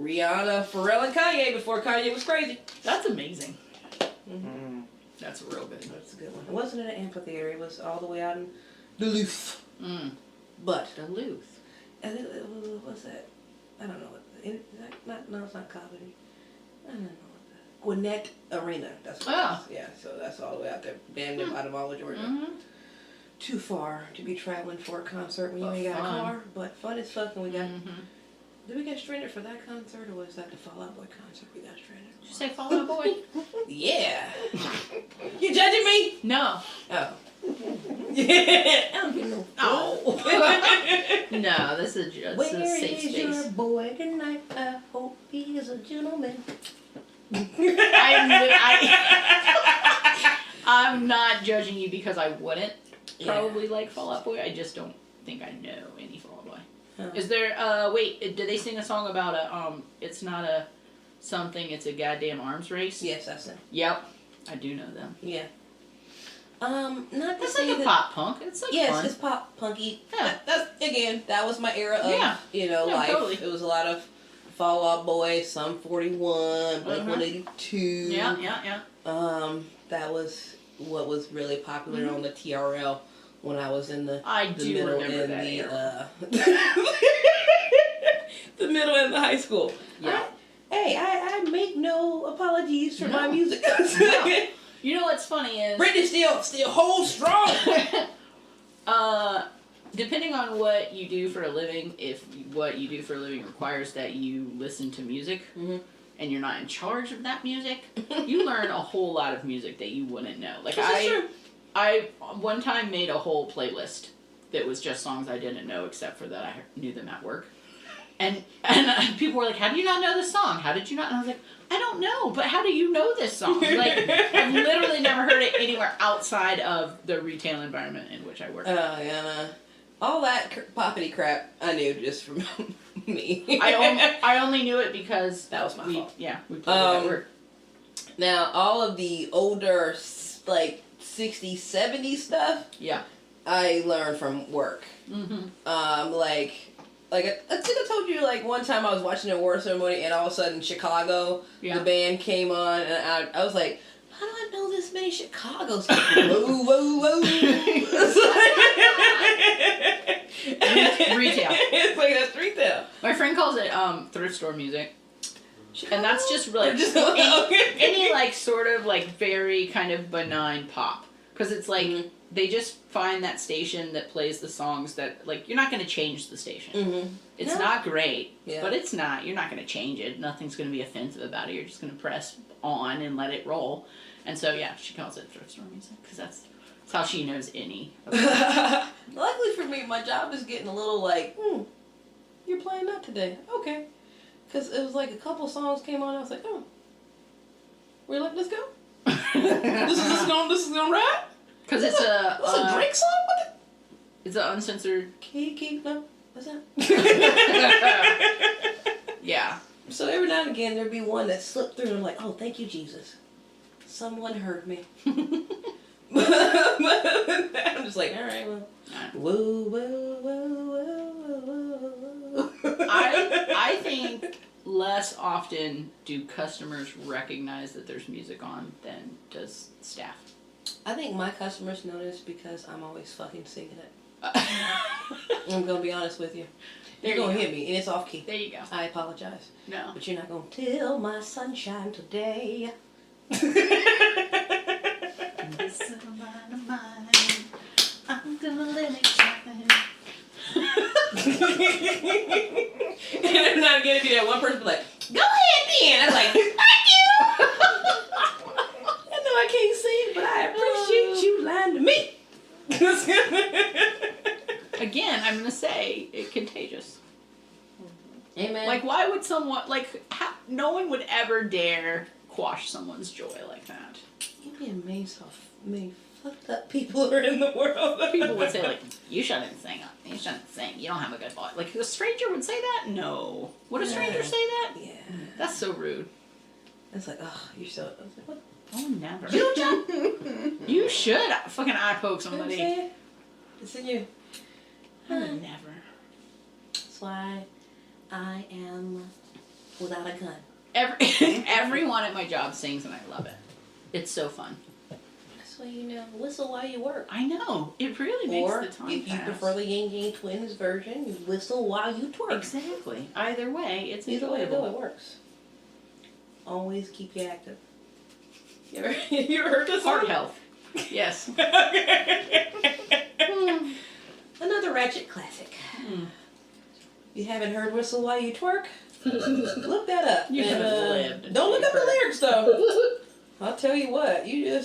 Rihanna, Pharrell, and Kanye before Kanye was crazy. That's amazing. That's real good. That's a good one. It wasn't in an amphitheater. It was all the way out in Duluth. But Duluth. what was that? I don't know. No, it's not Coventry. I don't know. Gwinnett Arena. That's what it was. Yeah, so that's all the way out there. Damn near Guatemala, Georgia. Too far to be traveling for a concert when you ain't got a car. But fun as fuck when we got... Did we get stranded for that concert, or was that the Fall Out Boy concert we got stranded for? Did you say Fall Out Boy? Yeah. You judging me? No. Oh. Yeah. I don't get no Oh. No, this is just a Where safe is your space. boy tonight? I hope he is a gentleman. I'm not judging you because I wouldn't probably like Fall Out Boy. I just don't think I know any Fall Out Boy. Is there, wait, did they sing a song about it's not a something, it's a goddamn arms race? Yes, that's it. Yep. I do know them. Yeah. Not to It's say like a that... pop punk. It's like fun. it's pop punky. Yeah. That was my era of, life. Totally. It was a lot of Fall Out Boy, Sum 41, Blink 182. Yeah. That was what was really popular on the TRL when I was in the do middle remember and that the era. the middle and the high school. Yeah. I make no apologies for my No. music. No. You know what's funny is Britney still holds strong. Depending on what you do for a living, if what you do for a living requires that you listen to music, and you're not in charge of that music, you learn a whole lot of music that you wouldn't know. Like I one time made a whole playlist that was just songs I didn't know, except for that I knew them at work. And people were like, "How do you not know this song? How did you not?" And I was like, "I don't know, but how do you know this song?" Like, I've literally never heard it anywhere outside of the retail environment in which I work. Oh, yeah, no. All that poppity crap I knew just from me. I only knew it because that was my fault. Yeah, we played it at work. Now, all of the older, like, 60s, 70s stuff, Yeah. I learned from work. Like I think I told you, like, one time I was watching an award ceremony and all of a sudden Chicago, the band came on, and I was like, how do I know this many Chicago songs? Whoa, whoa, whoa. Retail. It's like, that's retail. My friend calls it thrift store music. Chicago? And that's just really any like sort of like very kind of benign pop. Because it's like they just find that station that plays the songs that, like, you're not going to change the station. It's not great, but it's not. You're not going to change it. Nothing's going to be offensive about it. You're just going to press on and let it roll. And so, yeah, she calls it thrift store music because that's how she knows any. Luckily for me, my job is getting a little like, you're playing that today. Okay. Because it was like a couple songs came on and I was like, oh. We're like, let's go. this is going right? Because it's a Drake song? What it's an uncensored. no. What's that? Yeah. So every now and again there'd be one that slipped through and I'm like, oh, thank you, Jesus. Someone heard me. I'm just like, all right, well. Whoa, whoa, whoa, whoa, whoa. I think less often do customers recognize that there's music on than does staff. I think my customers notice because I'm always fucking singing it. I'm gonna be honest with you. You're gonna hit me, and it's off key. There you go. I apologize. No. But you're not gonna till my sunshine today. This is mine. I'm gonna let it shine. And I'm not gonna be that one person be like, go ahead then. I'm like, thank you. I know I can't sing, but I appreciate you lying to me. Again, I'm gonna say it's contagious. Amen. Like, why would someone no one would ever dare quash someone's joy like that. You'd be amazed how many fucked up people are in the world. People would say, like, you shouldn't sing. You shouldn't sing. You don't have a good voice. Like, a stranger would say that? No. Would a stranger say that? Yeah. That's so rude. It's like, oh, you're so... I was like, what? Oh, never. You should fucking eye poke somebody. It's in you. I would never. That's why I am without a gun. Everyone at my job sings and I love it. It's so fun. That's why you know, whistle while you work. I know. It really makes Or the time if you pass. prefer the Yang Yang Twins version, you whistle while you twerk. Exactly. Either way, it's Either way enjoyable. it works. Always keep you active. You ever heard this Heart song? health. Yes. Another Ratchet classic. You haven't heard Whistle While You Twerk? Look that up. You And, haven't lived. Don't look up the lyrics though. I'll tell you what, you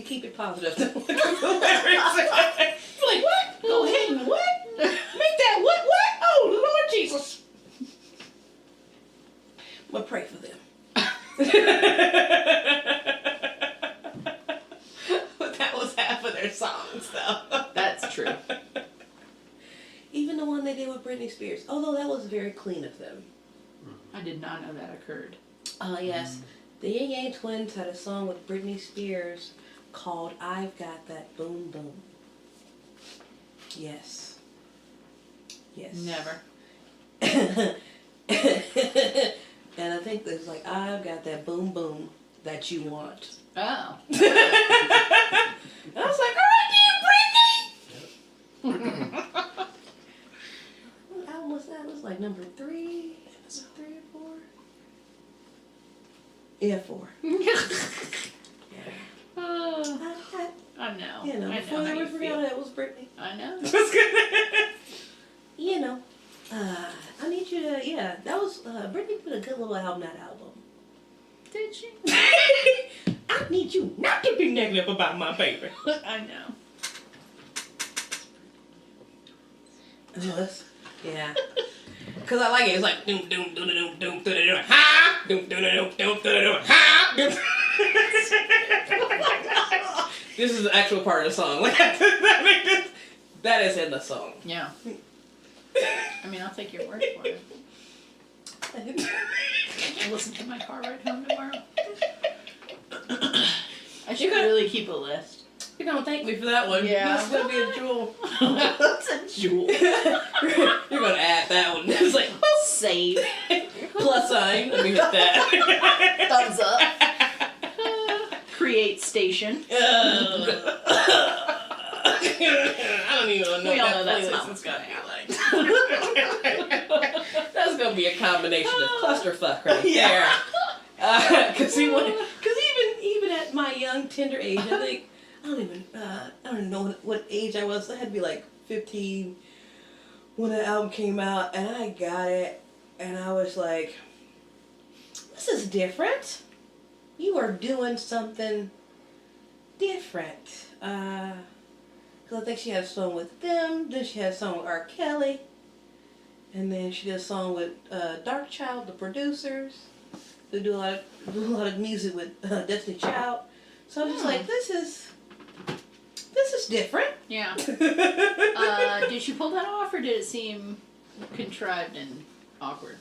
keep it positive. Don't look up the lyrics. You're like, what? Go ahead and what? Make that what? Oh, Lord Jesus. I'm gonna pray for them. But that was half of their songs though. That's true. Even the one they did with Britney Spears. Although that was very clean of them. I did not know that occurred. Yes. The Yang Yang Twins had a song with Britney Spears called I've Got That Boom Boom. Yes. Yes. Never. And I think there's like, I've got that boom boom that you want. Oh. I was like, all right, then, What album was that? It was like number 3? Was it 3 or 4? Yeah, 4. I know. You know, I before know they how were you forgot feel. that was Britney. I know. You know, I need you to, yeah, that was, Britney put a good little album, that album. Did she? I need you not to be negative about my baby. I know. Yeah. Because I like it. It's like doom doom doom doom doom doom doom ha doom doom doom doom doom ha. This is the actual part of the song. Like that is in the song. Yeah. I mean, I'll take your word for it. I'll listen to my car ride home tomorrow. I should really keep a list. You're gonna thank me for that one. Yeah. That's gonna be a jewel. That's a jewel. You're gonna add that one. It's like Save. plus sign. Let me hit that. Thumbs up. Create station. I don't even know. We all know that that's playlist not is what's gonna going be like. That's gonna be a combination of clusterfuck right Yeah. there. Because even at my young tender age, I think I don't even know what age I was. I had to be like 15 when the album came out, and I got it, and I was like, "This is different. You are doing something different." Because I think she had a song with them, then she had a song with R. Kelly, and then she did a song with Dark Child, the producers. They do a lot of music with Destinee Child. So I'm just like, this is different. Yeah. Did she pull that off, or did it seem contrived and awkward?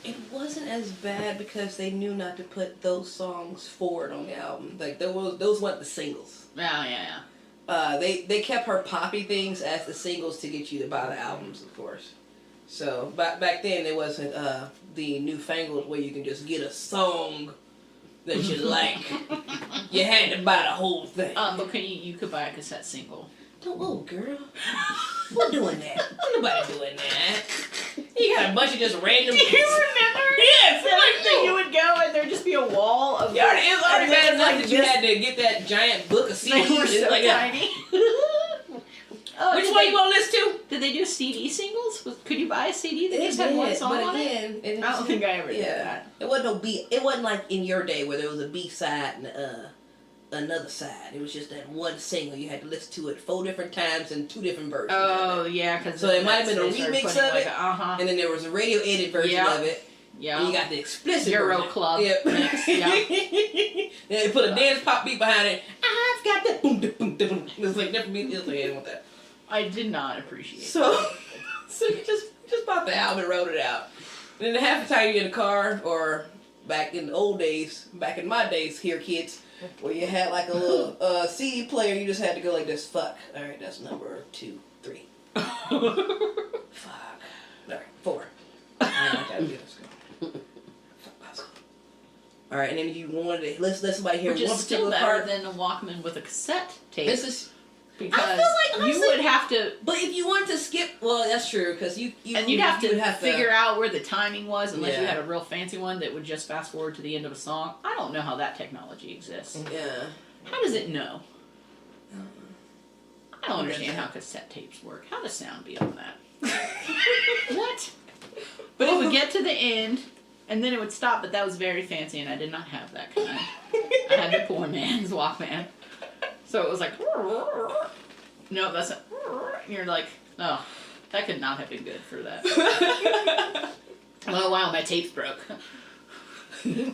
It wasn't as bad because they knew not to put those songs forward on the album. Like those weren't the singles. Yeah. They kept her poppy things as the singles to get you to buy the albums, of course. So back then it wasn't the newfangled where you can just get a song that you like. You had to buy the whole thing. But you could buy a cassette single. Oh, girl. We're doing that. Ain't nobody doing that. You got a bunch of just random... Do you remember? Yes. You would go and there'd just be a wall of... It's already bad enough that you just- had to get that giant book of CDs. They were so like tiny. Which one you want to listen to? Did they do CD singles? Could you buy a CD that It just had one song but on it? again, I don't think I ever did that. It wasn't no B. It wasn't like in your day where there was a B side and another side. It was just that one single. You had to listen to it 4 different times and 2 different versions. Oh, yeah. Cause So it might have been a remix of it, Uh-huh. and then there was a radio edit version of it. Yeah. And you got the explicit Euro version. Club Yep. mix, yeah. Then they put a dance pop beat behind it. I've got that boom, boom, boom. It was like different beat. It was like, I didn't want that. I did not appreciate So you just bought the album and wrote it out. And then half the time you're in the car, or back in the old days, back in my days here, kids, where you had like a little CD player, you just had to go like this. Fuck. All right, that's number 2, 3. Fuck. All right, 4. I gotta do this. All right, and then if you wanted to let somebody hear Which one is still particular better part. than a Walkman with a cassette tape. This is. because I feel like, honestly, you would have to, but if you wanted to skip, well, that's true because you'd have to figure out where the timing was, unless you Yeah. had a real fancy one that would just fast forward to the end of a song. I don't know how that technology exists. Yeah. How does it know? I don't understand how cassette tapes work. How does sound be on that? What? But it would get to the end, and then it would stop, but that was very fancy, and I did not have that kind. I had the poor man's Walkman. So it was like, no, that's a, and you're like, oh, that could not have been good for that. Oh, wow, my tapes broke. Then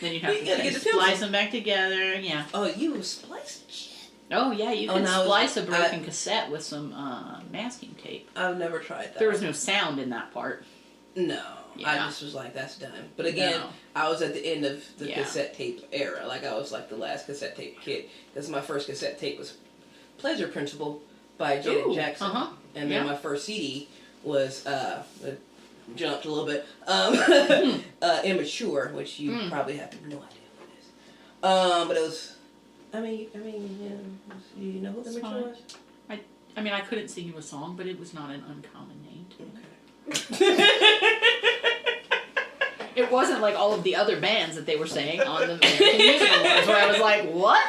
you have to splice them back together, yeah. Oh, you spliced shit? Oh, yeah, you can no, splice a broken cassette with some masking tape. I've never tried that. There was no sound in that part. No. Yeah. I just was like, that's done. But again, No. I was at the end of the Yeah. cassette tape era. Like, I was like the last cassette tape kid. Because my first cassette tape was Pleasure Principle by Janet Ooh, Jackson. uh-huh. And Yeah. then my first CD was, jumped a little bit, Immature, which you probably have no idea what it is. But it was I mean, yeah. Do you know who the It's Mature fine. was? I mean, I couldn't sing you a song, but it was not an uncommon name to me. Okay. It wasn't like all of the other bands that they were saying on the American Music Awards, where I was like, what?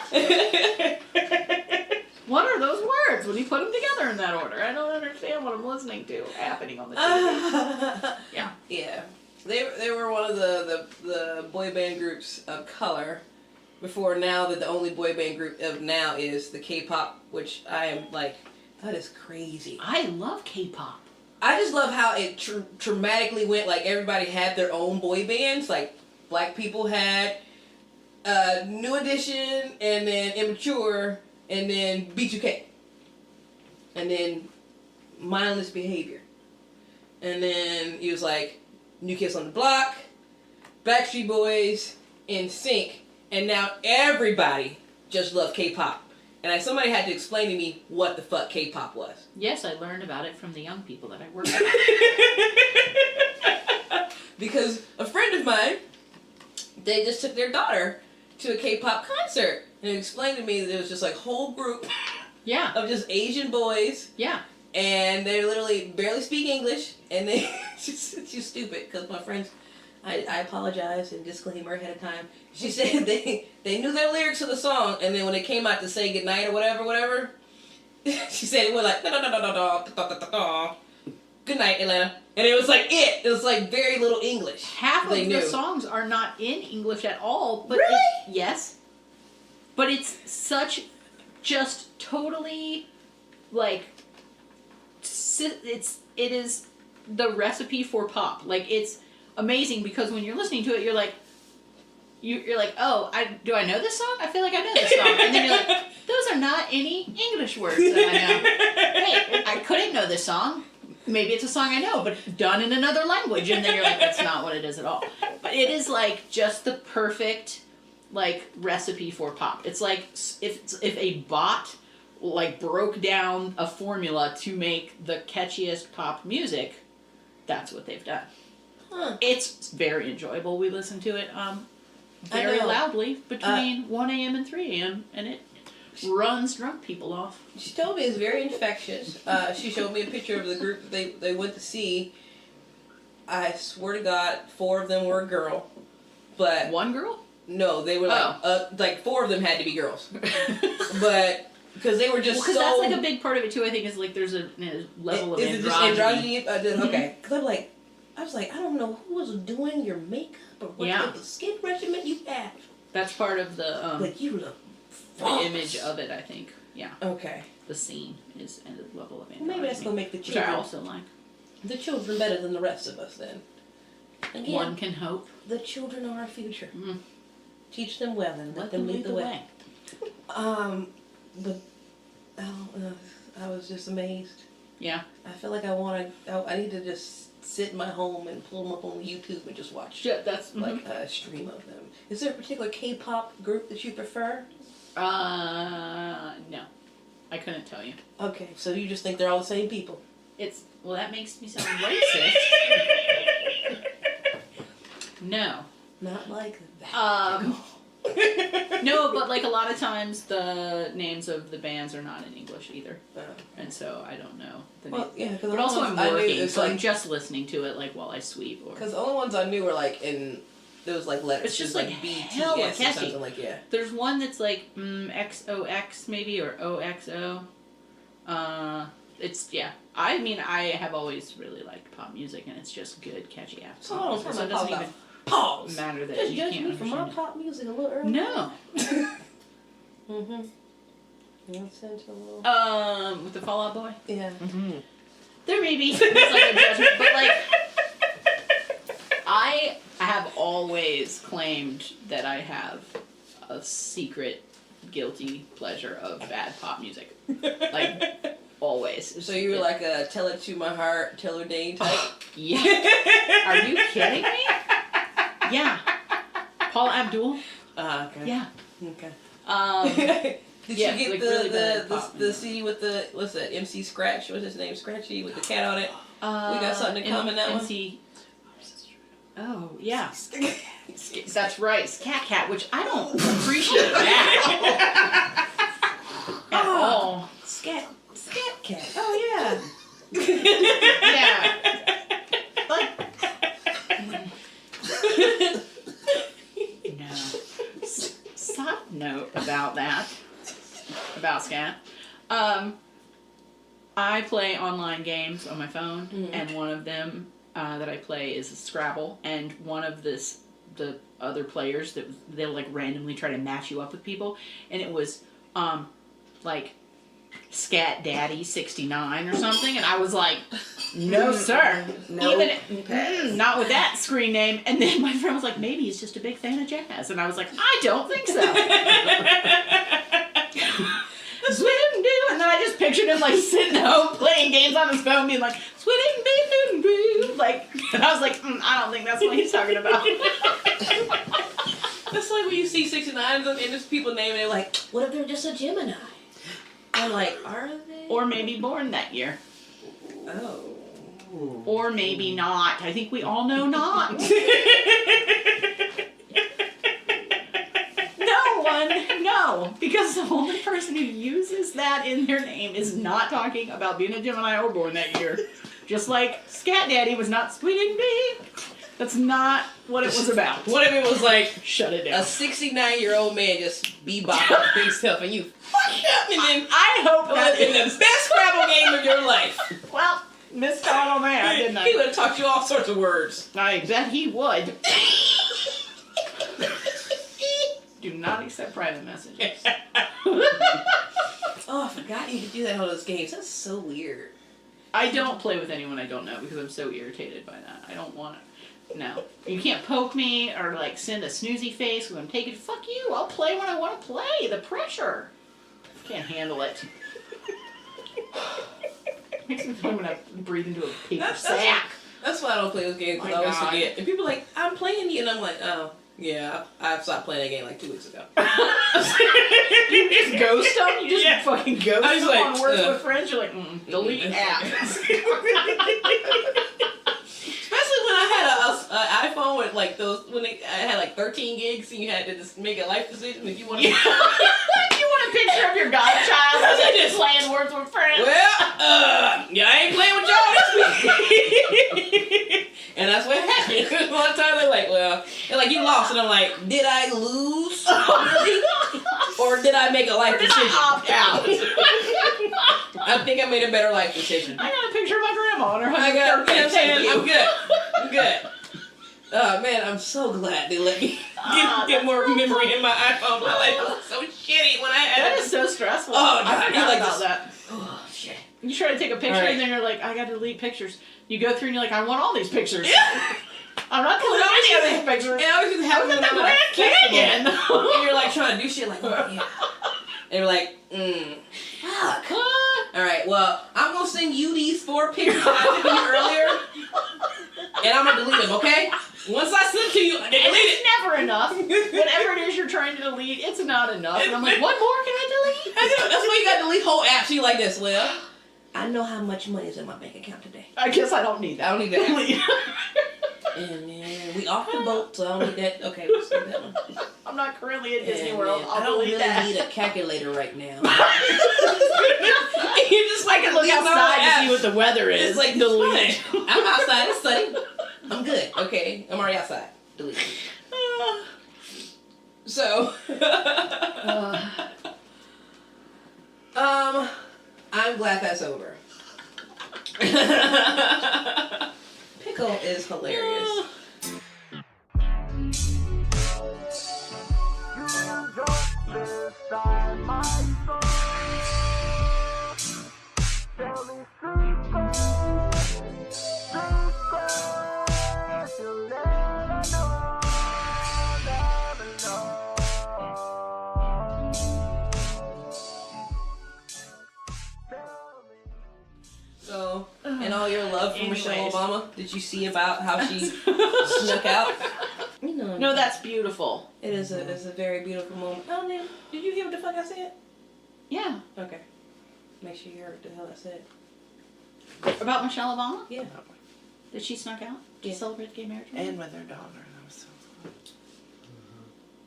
What are those words when you put them together in that order? I don't understand what I'm listening to happening on the TV. Yeah. Yeah. They were one of the boy band groups of color before now that the only boy band group of now is the K-pop, which I am like, that is crazy. I love K-pop. I just love how it dramatically went, like everybody had their own boy bands, like Black people had New Edition, and then Immature, and then B2K, and then Mindless Behavior, and then it was like New Kids on the Block, Backstreet Boys, NSYNC, and now everybody just loved K-pop. And somebody had to explain to me what the fuck K-pop was. Yes, I learned about it from the young people that I work with. Because a friend of mine, they just took their daughter to a K-pop concert. And it explained to me that it was just like a whole group Yeah. of just Asian boys. Yeah. And they literally barely speak English. And they, she's stupid because my friends, I apologize and disclaimer ahead of time. She said they knew their lyrics of the song, and then when it came out to say goodnight or whatever, she said it went like good night, Atlanta, and it was like it. It was like very little English. Half of they the knew. songs are not in English at all. But Really? Yes. But it's such, just totally, like, it is the recipe for pop. Like, it's amazing because when you're listening to it, you're like, oh, do I know this song? I feel like I know this song. And then you're like, those are not any English words that I know. Wait, I couldn't know this song. Maybe it's a song I know, but done in another language. And then you're like, that's not what it is at all. But it is like just the perfect, like, recipe for pop. It's like if a bot, like, broke down a formula to make the catchiest pop music, that's what they've done. Huh. It's very enjoyable. We listen to it very loudly between 1 a.m. and 3 a.m. and it runs drunk people off. She told me it's very infectious. She showed me a picture of the group that they went to see. I swear to God, 4 of them were a girl, but One girl? no, they were like 4 of them had to be girls, but. Because they were just because that's like a big part of it too. I think is like there's a level of is androgyny. it just androgyny? Okay, because I was like, I don't know who was doing your makeup or what type of skin regimen you have. That's part of the But you look image of it. I think. Yeah. Okay. The scene is a level of androgyny. Maybe that's gonna make the which I children also like. the children better than the rest of us. Then. Again, One can hope. the children are our future. Mm. Teach them well and let them lead the way. But I was just amazed. Yeah. I feel like I need to just sit in my home and pull them up on YouTube and just watch That's like a stream of them. Is there a particular K-pop group that you prefer? No. I couldn't tell you. Okay, so you just think they're all the same people? Well, that makes me sound racist. No. Not like that. No, but like a lot of times the names of the bands are not in English either, and so I don't know the name. Well, yeah, because But also I'm working, so I'm just listening to it like while I sweep. Because the only ones I knew were like in those like letters. It's just like like BTS hella or catchy. something like There's one that's like XOX maybe or OXO. It's I mean I have always really liked pop music and it's just good catchy ass. So pop music, so it doesn't even pause. matter that Just you judge can't me for my understand it. pop music a little early. No. Mm-hmm. With With the Fall Out Boy. Yeah. Mm-hmm. There may be like a judgment, but like I have always claimed that I have a secret guilty pleasure of bad pop music. Like always. So you were like a Tell It to My Heart, Taylor Dane type? Yeah. Are you kidding me? Yeah. Paula Abdul. Okay. Yeah. Okay. Did yeah, you get like the really bad pop the CD with the what's that MC Scratch? What's his name? Scratchy with the cat on it. We got something in common that one. MC. Oh, yeah. That's right. Scat, which I don't appreciate that at all. Scat cat. Oh yeah. Yeah. Like, no. Side note about that, about Scat. I play online games on my phone, and one of them that I play is Scrabble, and one of the other players they'll like randomly try to match you up with people, and it was like Scat Daddy 69 or something, and I was like, no sir, Nope. not with that screen name. And then my friend was like, maybe he's just a big fan of jazz, and I was like, I don't think so. And then I just pictured him like sitting home playing games on his phone, being like, like, and I was like, I don't think that's what he's talking about. That's like when you see 69s and there's people naming it like, What if they're just a Gemini? I'm like, are they? Or maybe born that year. Oh. Or maybe not. I think we all know not. No, because the only person who uses that in their name is not talking about being a Gemini or born that year. Just like Scat Daddy was not squealing me. That's not what it was about. what if it was like Shut it a down. 69-year-old man just bebopping big stuff and you fucked up and then I hope that in the best Scrabble game of your life. Well, missed out on that, didn't He I? would have taught you all sorts of words. I bet he would. Do not accept private messages. Oh, I forgot you could do that in all those games. That's so weird. I don't play with anyone I don't know because I'm so irritated by that. I don't want to. No. You can't poke me or like send a snoozy face because I'm taking. Fuck you. I'll play when I want to play. The pressure. Can't handle it. Makes me feel like I'm going to breathe into a paper sack. That's why I don't play those games because I always forget. And people are like, I'm playing you. And I'm like, oh, yeah, I stopped playing that game like 2 weeks ago. You just ghost them? You just fucking ghost I was them like, on Words with Friends? You're like, delete app. Especially when I had an iPhone with like those, I had like 13 gigs and you had to just make a life decision if you want to. You want a picture of your godchild as I just playing Words with Friends? Well, yeah, I ain't playing with y'all this week. And that's what happened. One time they're like, you lost. And I'm like, did I lose? Or did I make a life decision? Opt out. I think I made a better life decision. I got a picture of my grandma on her I got, you know what I'm saying? you. I'm good. Oh man, I'm so glad they let me get more memory in my iPhone. My life was so shitty when I had That it. is so stressful. Oh, I forgot like about this. that. Oh shit. You try to take a picture All right. and then you're like, I gotta delete pictures. You go through and you're like, I want all these pictures. Yeah. I'm not deleting any of these pictures. And I always just have I'm them at the on my Grand Canyon. and you're like trying to do shit like, oh yeah. And you're like, fuck. All right, well, I'm gonna send you these 4 pictures I sent you earlier, and I'm gonna delete them, okay? Once I send them to you, I delete And it. it's never enough. Whatever it is you're trying to delete, it's not enough. And I'm like, what more can I delete? That's why you gotta delete whole apps. You like this, well, I know how much money is in my bank account today. I guess I don't need that. I don't need that. Delete. And then we off the boat, so I don't need that. Okay, we'll skip that one. I'm not currently at Disney And World. then I'll I don't delete really that. need a calculator right now. You're just I can look these outside to apps. see what the weather is. It's like delete. fine. I'm outside. It's sunny. I'm good. Okay, I'm already outside. Delete. So, I'm glad that's over. Pickle is hilarious. So, and all your love for Michelle Anyways. Obama, did you see about how she snuck out? You know, No, that's beautiful. it is a very beautiful moment. Oh man, did you hear what the fuck I said? Yeah. Okay, make sure you heard what the hell I said. About Michelle Obama? Yeah. Did she snuck out? to celebrate gay marriage month. And with their daughter. That was so fun.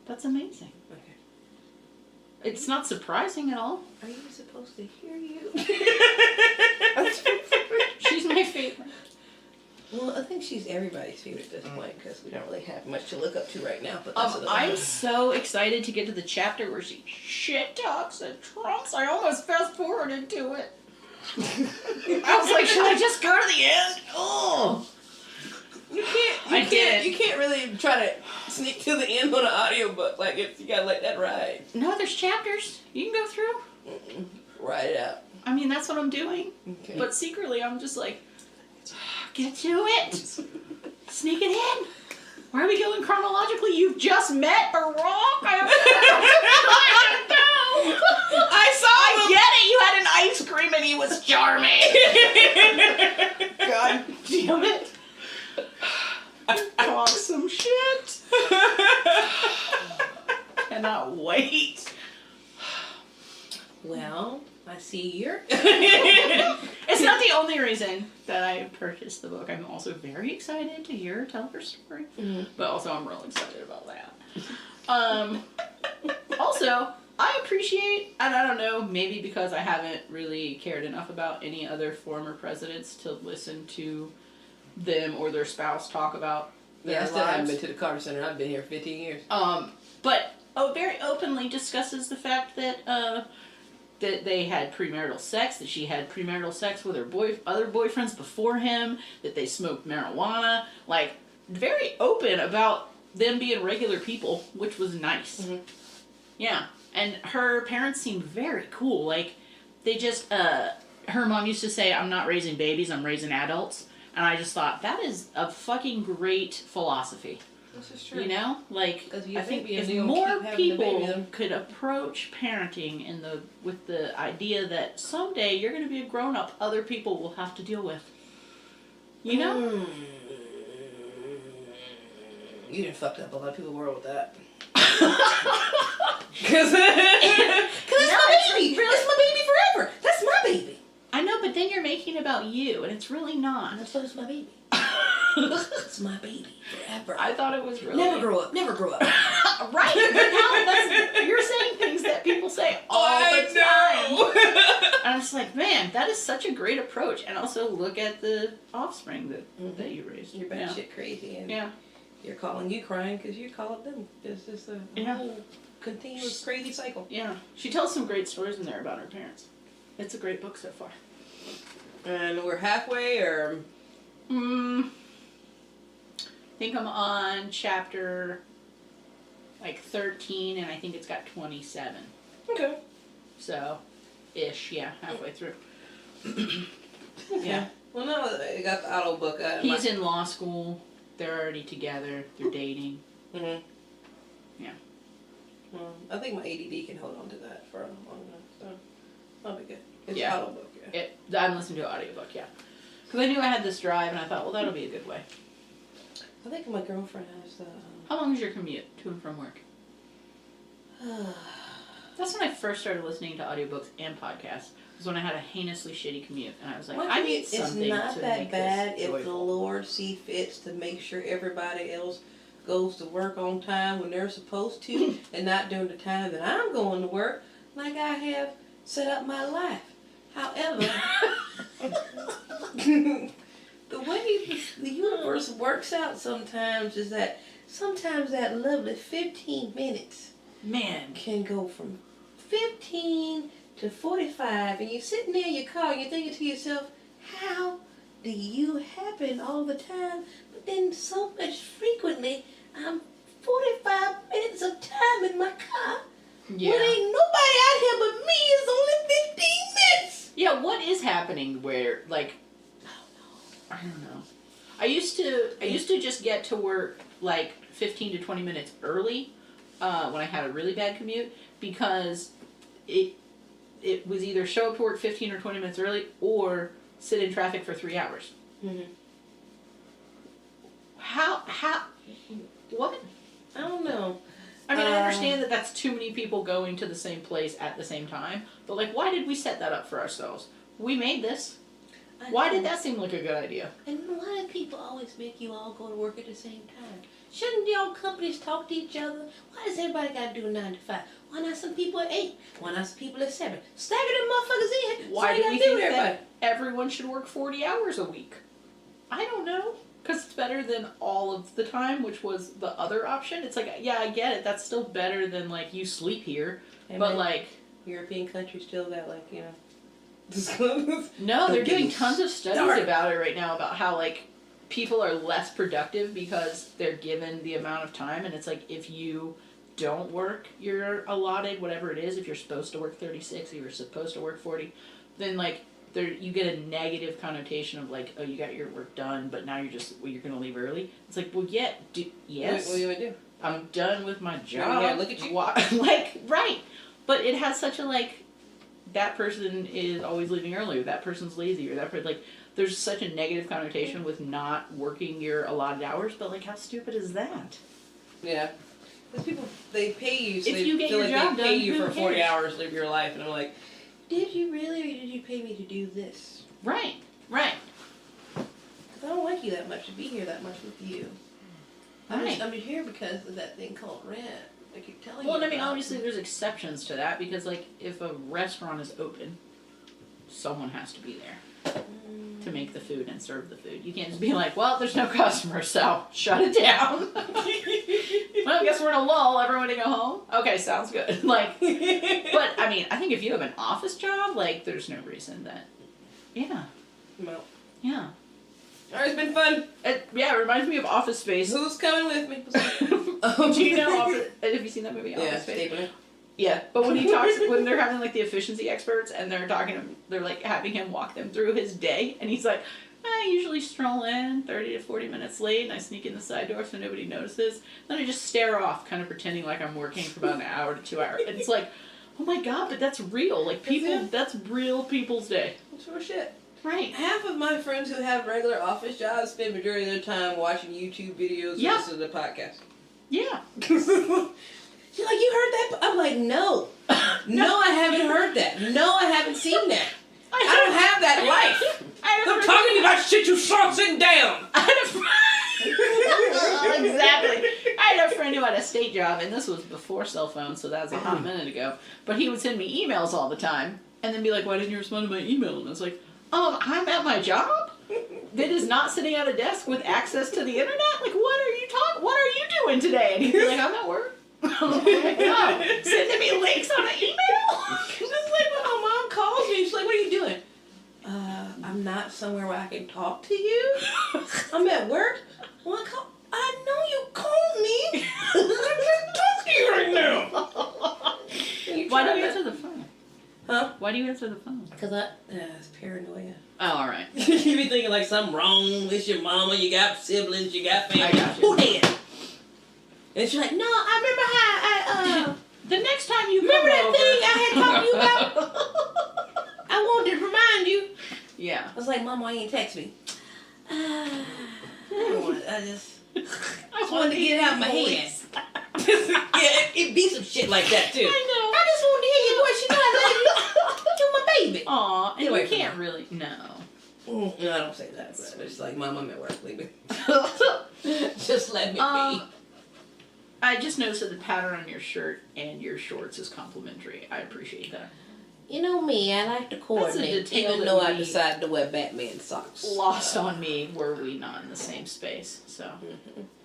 That's amazing. Okay. It's not surprising at all. Are you supposed to hear you? She's my favorite. Well, I think she's everybody's favorite at this point because we don't really have much to look up to right now. But that's I'm so excited to get to the chapter where she shit talks and trumps. I almost fast forwarded to it. I was like, should I just go to the end? Oh, You can't really try to sneak to the end on an audiobook. Like, you gotta let that ride. no, there's chapters you can go through. Ride it out. I mean, that's what I'm doing. Okay. But secretly, I'm just like, get to it. Sneak it in. Why are we going chronologically? You've just met Barack. I I get it. You had an ice cream and he was charming. God damn it. Talk some shit. Cannot wait. Well, I see you're. It's not the only reason that I purchased the book. I'm also very excited to hear her tell her story. Mm-hmm. But also I'm real excited about that. Also, I appreciate, and I don't know, maybe because I haven't really cared enough about any other former presidents to listen to them or their spouse talk about their I still haven't lives. been to the Carter Center. I've been here 15 years. But very openly discusses the fact that that they had premarital sex, that she had premarital sex with her other boyfriends before him, that they smoked marijuana, like very open about them being regular people, which was nice. Mm-hmm. Yeah, and her parents seemed very cool. Like they just her mom used to say, "I'm not raising babies, I'm raising adults," and I just thought that is a fucking great philosophy. This is true. You know, like 'Cause you I think think if you're gonna more keep having the baby, people then- could approach parenting with the idea that someday you're going to be a grown up, other people will have to deal with. You know, You done fucked up a lot of people's world with that. Cause Cause it's my baby. It's my baby forever. That's my baby. I know, but then you're making it about you, and it's really not. So it's my baby. It's my baby forever. I thought it was really Never grow up. Never grow up. right. But now you're saying things that people say all the time. And it's like, man, that is such a great approach. And also look at the offspring that you raised. You're batshit crazy, and Yeah. you're calling you crying because you call it them. It's just a whole continuous crazy cycle. Yeah. She tells some great stories in there about her parents. It's a great book so far. And we're halfway, or I think I'm on chapter like 13, and I think it's got 27. Okay. So, halfway through. Yeah. Well, no, I got the auto book. He's in law school. They're already together. They're dating. Mm-hmm. Yeah. Well, I think my ADD can hold on to that for a long enough, so I'll be good. It's Yeah. an auto book, yeah. I'm listening to an audiobook, yeah. Because I knew I had this drive, and I thought, well, that'll be a good way. I think my girlfriend has the. How long is your commute to and from work? That's when I first started listening to audiobooks and podcasts. Was when I had a heinously shitty commute, and I was like, My I need commute something is not to that make bad this if the joyful. Lord see fits to make sure everybody else goes to work on time when they're supposed to, and not during the time that I'm going to work, like I have set up my life. However, the way the universe works out sometimes is that sometimes that lovely 15 minutes Man, can go from 15 to 45, and you're sitting there in your car and you're thinking to yourself, how do you happen all the time? But then so much frequently, I'm 45 minutes of time in my car. yeah. When ain't nobody out here but me, it's only 15 minutes. Yeah, what is happening where, like, I don't know. I used to just get to work, like, 15 to 20 minutes early when I had a really bad commute, because it was either show up to work 15 or 20 minutes early or sit in traffic for 3 hours. Mm-hmm. How, what? I don't know. I mean, I understand that that's too many people going to the same place at the same time, but, like, why did we set that up for ourselves? We made this. Why did that seem like a good idea? And why do people always make you all go to work at the same time? Shouldn't y'all companies talk to each other? Why does everybody got to do a 9 to 5? Why not some people at 8? Why not some people at 7? Stagger them motherfuckers in. Why so do we do think with everybody. that everyone should work 40 hours a week? I don't know. Because it's better than all of the time, which was the other option. It's like, yeah, I get it. That's still better than, like, you sleep here. Hey, but, man, like... European countries still got, like, you know... No, they're doing tons of studies Dark. about it right now, about how, like, people are less productive because they're given the amount of time. And it's like, if you don't work your allotted, whatever it is, if you're supposed to work 36, if you're supposed to work 40, then, like... There, you get a negative connotation of like, oh, you got your work done, but now you're going to leave early. It's like, well, yeah, yes. What are you going to do? I'm done with my job. Yeah, look at you. Like, right. But it has such a, like, that person is always leaving early, or that person's lazy, or that person, like, there's such a negative connotation with not working your allotted hours, but, like, how stupid is that? Yeah. Because people, they pay you, so If they you get feel your like job they pay done, you who for 40 cares? hours, live your life, and I'm like, did you really, or did you pay me to do this? Right, right. Because I don't like you that much to be here that much with you. Right. I'm just here because of that thing called rent. I keep telling you. Well, and I mean, about. obviously there's exceptions to that, because, like, if a restaurant is open, someone has to be there to make the food and serve the food. You can't just be like, well, there's no customers, so shut it down. Well, I guess we're in a lull. Everyone to go home? Okay, sounds good. Like, but, I mean, I think if you have an office job, like, there's no reason that, yeah. Well, Yeah. alright, it's been fun. It reminds me of Office Space. Who's coming with me? Do you know Office, have you seen that movie, Office Space? Stapler. Yeah, but when he talks, when they're having like the efficiency experts and they're talking, they're like having him walk them through his day, and he's like, I usually stroll in 30 to 40 minutes late, and I sneak in the side door so nobody notices. Then I just stare off, kind of pretending like I'm working for about an hour to 2 hours. And it's like, oh my god, but that's real. Like, people, that's real people's day. That's sort of shit. Right. Half of my friends who have regular office jobs spend majority of their time watching YouTube videos Yeah. or listening to podcasts. Yeah. You're like, you heard that? I'm like, no. No, I haven't heard that. No, I haven't seen that. I don't have that life. I'm talking to you about shit you saw sitting down. Exactly. I had a friend who had a state job, and this was before cell phones, so that was a hot minute ago. But he would send me emails all the time, and then be like, why didn't you respond to my email? And I was like, I'm at my job? That is not sitting at a desk with access to the internet? Like, what are you doing today? And he'd be like, I'm at work. Oh my god. Sending me links on an email? Just like when my mom calls me, she's like, what are you doing? I'm not somewhere where I can talk to you. I'm at work. Well, I know you called me. I can't talk to you right now. Why do you answer the phone? Huh? Why do you answer the phone? Because it's paranoia. Oh, alright. You be thinking like something wrong with your mama, you got siblings, you got family. I got you. Who dead? And she's like, no, I remember how The next time you remember come that over. thing I had talked to you about? I wanted to remind you. Yeah. I was like, Mama, why you ain't text me? I just wanted to get it out of my head. Yeah, it be some shit like that too. I know. I just wanted to hear your voice. You know I love you. You're my baby. Aw, and Anyway, you can't really, no. No, I don't say that. But it's like, Mom, I'm at work. Leave me. Just let me be. I just noticed that the pattern on your shirt and your shorts is complimentary. I appreciate that. You know me, I like to coordinate, detail even that though I we decided to wear Batman socks. Lost on me were we not in the same space, so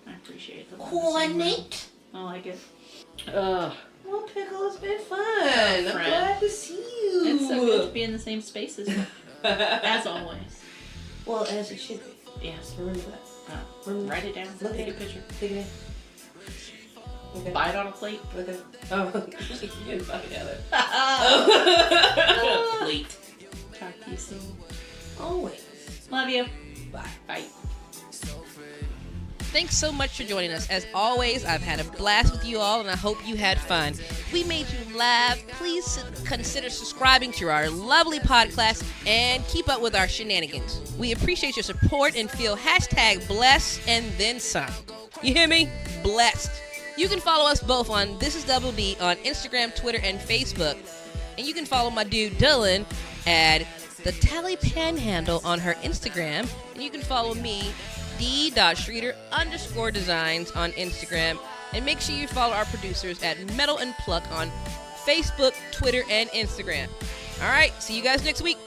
I appreciate that. Coordinate. I like it. Well, Pickle, it's been fun. I'm friend. glad to see you. It's so good to be in the same spaces, as always. Well, as it should be. Yes. Remember that. Write it down. Look Take at a picture. Take it in. Okay. Buy it on a plate. Okay. Oh, you didn't buy it Plate. Talk to you soon. Always. Love you. Bye. Bye. Thanks so much for joining us. As always, I've had a blast with you all, and I hope you had fun. We made you laugh. Please consider subscribing to our lovely podcast and keep up with our shenanigans. We appreciate your support and feel #blessed and then some. You hear me? Blessed. You can follow us both on This Is Double D on Instagram, Twitter, and Facebook. And you can follow my dude Dylan at the Tally Panhandle on her Instagram, and you can follow me, d.schreeder_designs on Instagram, and make sure you follow our producers at Metal and Pluck on Facebook, Twitter, and Instagram. All right, see you guys next week.